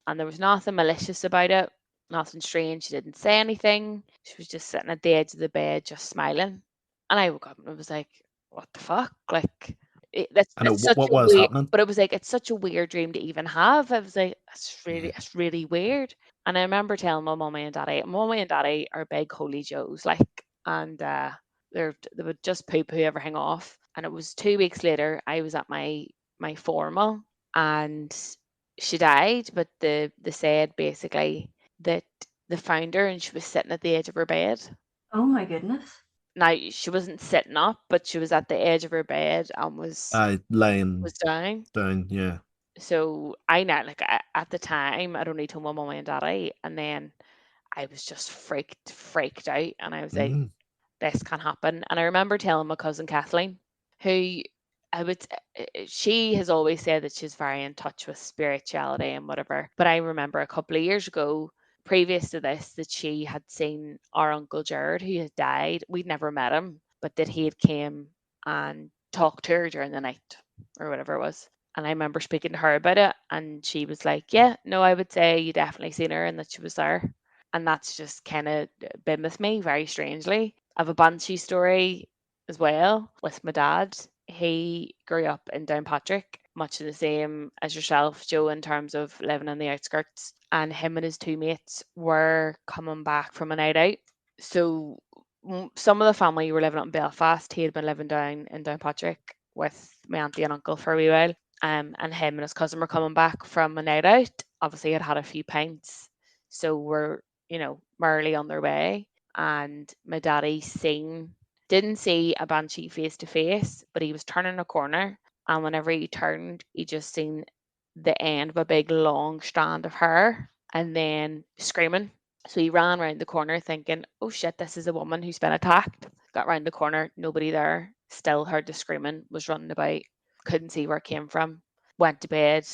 And there was nothing malicious about it, nothing strange. She didn't say anything. She was just sitting at the edge of the bed, just smiling. And I woke up and I was like, what the fuck? Like, I know it's what such what a was weird, happening. but it was like, it's such a weird dream to even have. I was like, Yeah. it's really weird. And I remember telling my mummy and daddy are big holy Joes, like, and they would just poop everything off. And it was 2 weeks later, I was at my formal, and she died, but they said basically that they found her and she was sitting at the edge of her bed. Oh my goodness. Now she wasn't sitting up, but she was at the edge of her bed and was I lying down. down, yeah. So I know, like at the time, I'd only told my mummy and daddy, and then I was just freaked out, and I was like, Mm. this can happen. And I remember telling my cousin Kathleen, who she has always said that she's very in touch with spirituality and whatever. But I remember a couple of years ago, previous to this, that she had seen our Uncle Jared, who had died. We'd never met him, but that he had came and talked to her during the night or whatever it was. And I remember speaking to her about it, and she was like, yeah, no, I would say you definitely seen her and that she was there. And that's just kind of been with me very strangely. I have a banshee story as well with my dad. He grew up in Downpatrick, much the same as yourself, Joe, in terms of living on the outskirts. And him and his two mates were coming back from a night out. So some of the family were living up in Belfast. He had been living down in Downpatrick with my auntie and uncle for a wee while. And him and his cousin were coming back from a night out. Obviously, had had a few pints, so were, merrily on their way. And my daddy didn't see a banshee face to face, but he was turning a corner, and whenever he turned, he just seen the end of a big long strand of hair, and then screaming. So he ran round the corner thinking, oh shit, this is a woman who's been attacked. Got round the corner, nobody there, still heard the screaming, was running about, couldn't see where it came from, went to bed,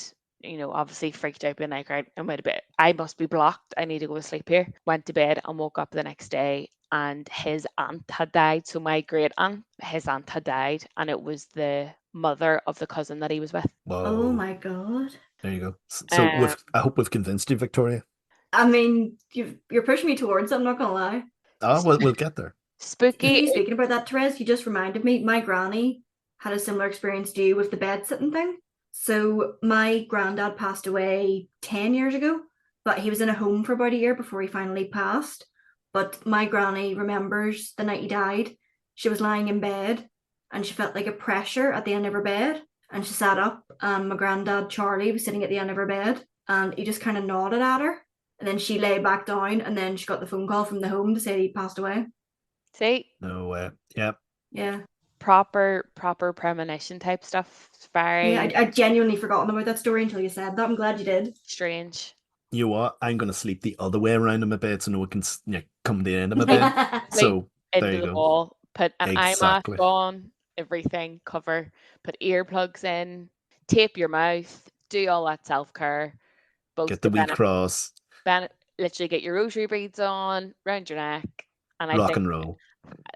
obviously freaked out, being like, right, I'm out of bed. I must be blocked. I need to go to sleep here. Went to bed and woke up the next day, and his aunt had died. So my great aunt, his aunt had died, and it was the mother of the cousin that he was with. Whoa. Oh my God. There you go. So I hope we've convinced you, Victoria. I mean, you're pushing me towards it, I'm not gonna lie. Oh, well, we'll get there. Spooky. Speaking about that, Therese, you just reminded me, my granny had a similar experience to you with the bed sitting thing. So my granddad passed away 10 years ago, but he was in a home for about a year before he finally passed. But my granny remembers the night he died. She was lying in bed and she felt like a pressure at the end of her bed. And she sat up, and my granddad, Charlie, was sitting at the end of her bed, and he just kind of nodded at her. And then she lay back down, and then she got the phone call from the home to say he passed away. See? No way. Yeah. Yeah. Proper premonition type stuff. It's very Yeah, I genuinely forgotten about that story until you said that. I'm glad you did. strange. You know what? I'm going to sleep the other way around in my bed so no one can come to the end of my bed. So there Into you the go. wall, put an eye mask Exactly. on, everything, cover, put earplugs in, tape your mouth, do all that self-care. Both Get the wee cross. literally get your rosary beads on, round your neck, and I Rock think and roll.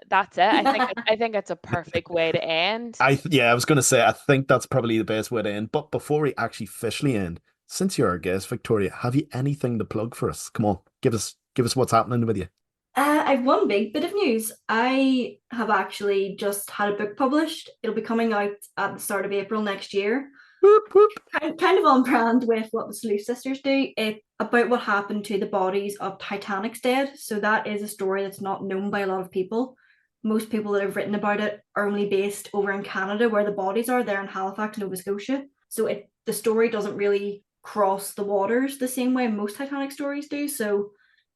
that's it. I think it's a perfect way to end. I was going to say, I think that's probably the best way to end. But before we actually officially end, since you're our guest, Victoria, have you anything to plug for us? Come on, give us what's happening with you. I've one big bit of news. I have actually just had a book published. It'll be coming out at the start of April next year. Whoop, whoop. Kind of on brand with what the Sleuth sisters do. It's about what happened to the bodies of Titanic's dead. So that is a story that's not known by a lot of people. Most people that have written about it are only based over in Canada, where the bodies are. They're in Halifax, Nova Scotia. So the story doesn't really cross the waters the same way most Titanic stories do. So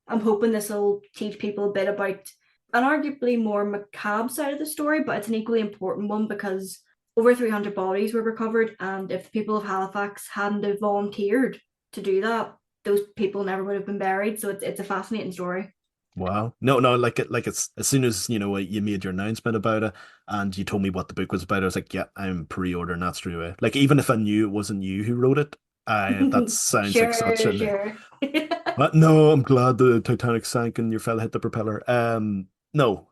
I'm hoping this will teach people a bit about an arguably more macabre side of the story, but it's an equally important one because over 300 bodies were recovered, and if the people of Halifax hadn't have volunteered to do that, those people never would have been buried. So it's a fascinating story. Wow. No, like it's as soon as you made your announcement about it and you told me what the book was about, I was like, yeah, I'm pre-ordering that straight away. Like, even if I knew it wasn't you who wrote it, that sounds like such a Sure. But no, I'm glad the Titanic sank and your fella hit the propeller. No,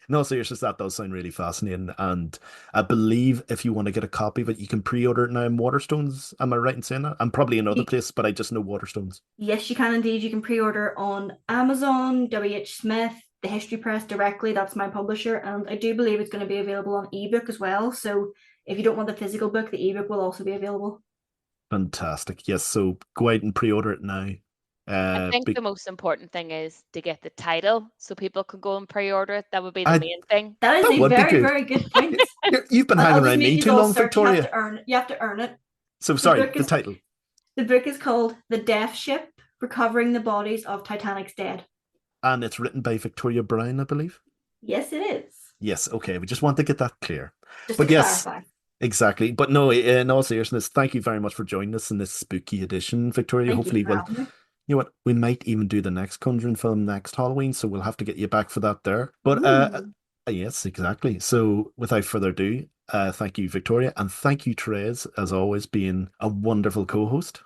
no, seriously, that does sound really fascinating. And I believe if you want to get a copy of it, you can pre-order it now in Waterstones. Am I right in saying that? I'm probably in other places, but I just know Waterstones. Yes, you can indeed. You can pre-order on Amazon, WH Smith, the History Press directly. That's my publisher. And I do believe it's going to be available on ebook as well. So if you don't want the physical book, the ebook will also be available. Fantastic. Yes, so go out and pre-order it now. I think the most important thing is to get the title so people can go and pre-order it. That would be the main thing. That is a very, very good point. You've been hanging around me too long, Victoria. You have to earn it. So sorry, the title. The book is called The Death Ship: Recovering the Bodies of Titanic's Dead. And it's written by Victoria Brown, I believe. Yes, it is. Yes, okay. We just want to get that clear. Just to clarify. Exactly. But no, in all seriousness, thank you very much for joining us in this spooky edition, Victoria. Hopefully you know what, we might even do the next Conjuring film next Halloween, so we'll have to get you back for that there. But yes, exactly. So without further ado, thank you, Victoria, and thank you, Thérèse, as always, being a wonderful co-host.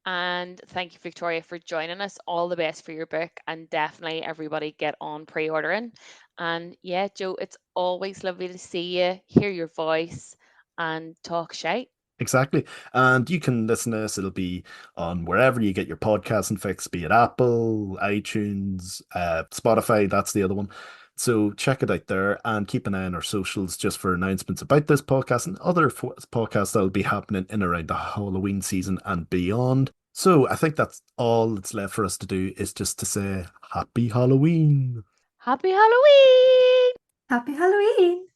And thank you, Victoria, for joining us. All the best for your book, and definitely everybody get on pre-ordering. And yeah, Joe, it's always lovely to see you, hear your voice, and talk shite. Exactly. And you can listen to us. It'll be on wherever you get your podcasting fix, be it Apple, iTunes, Spotify. That's the other one. So check it out there and keep an eye on our socials just for announcements about this podcast and other podcasts that'll be happening in around the Halloween season and beyond. So I think that's all that's left for us to do is just to say Happy Halloween. Happy Halloween! Happy Halloween!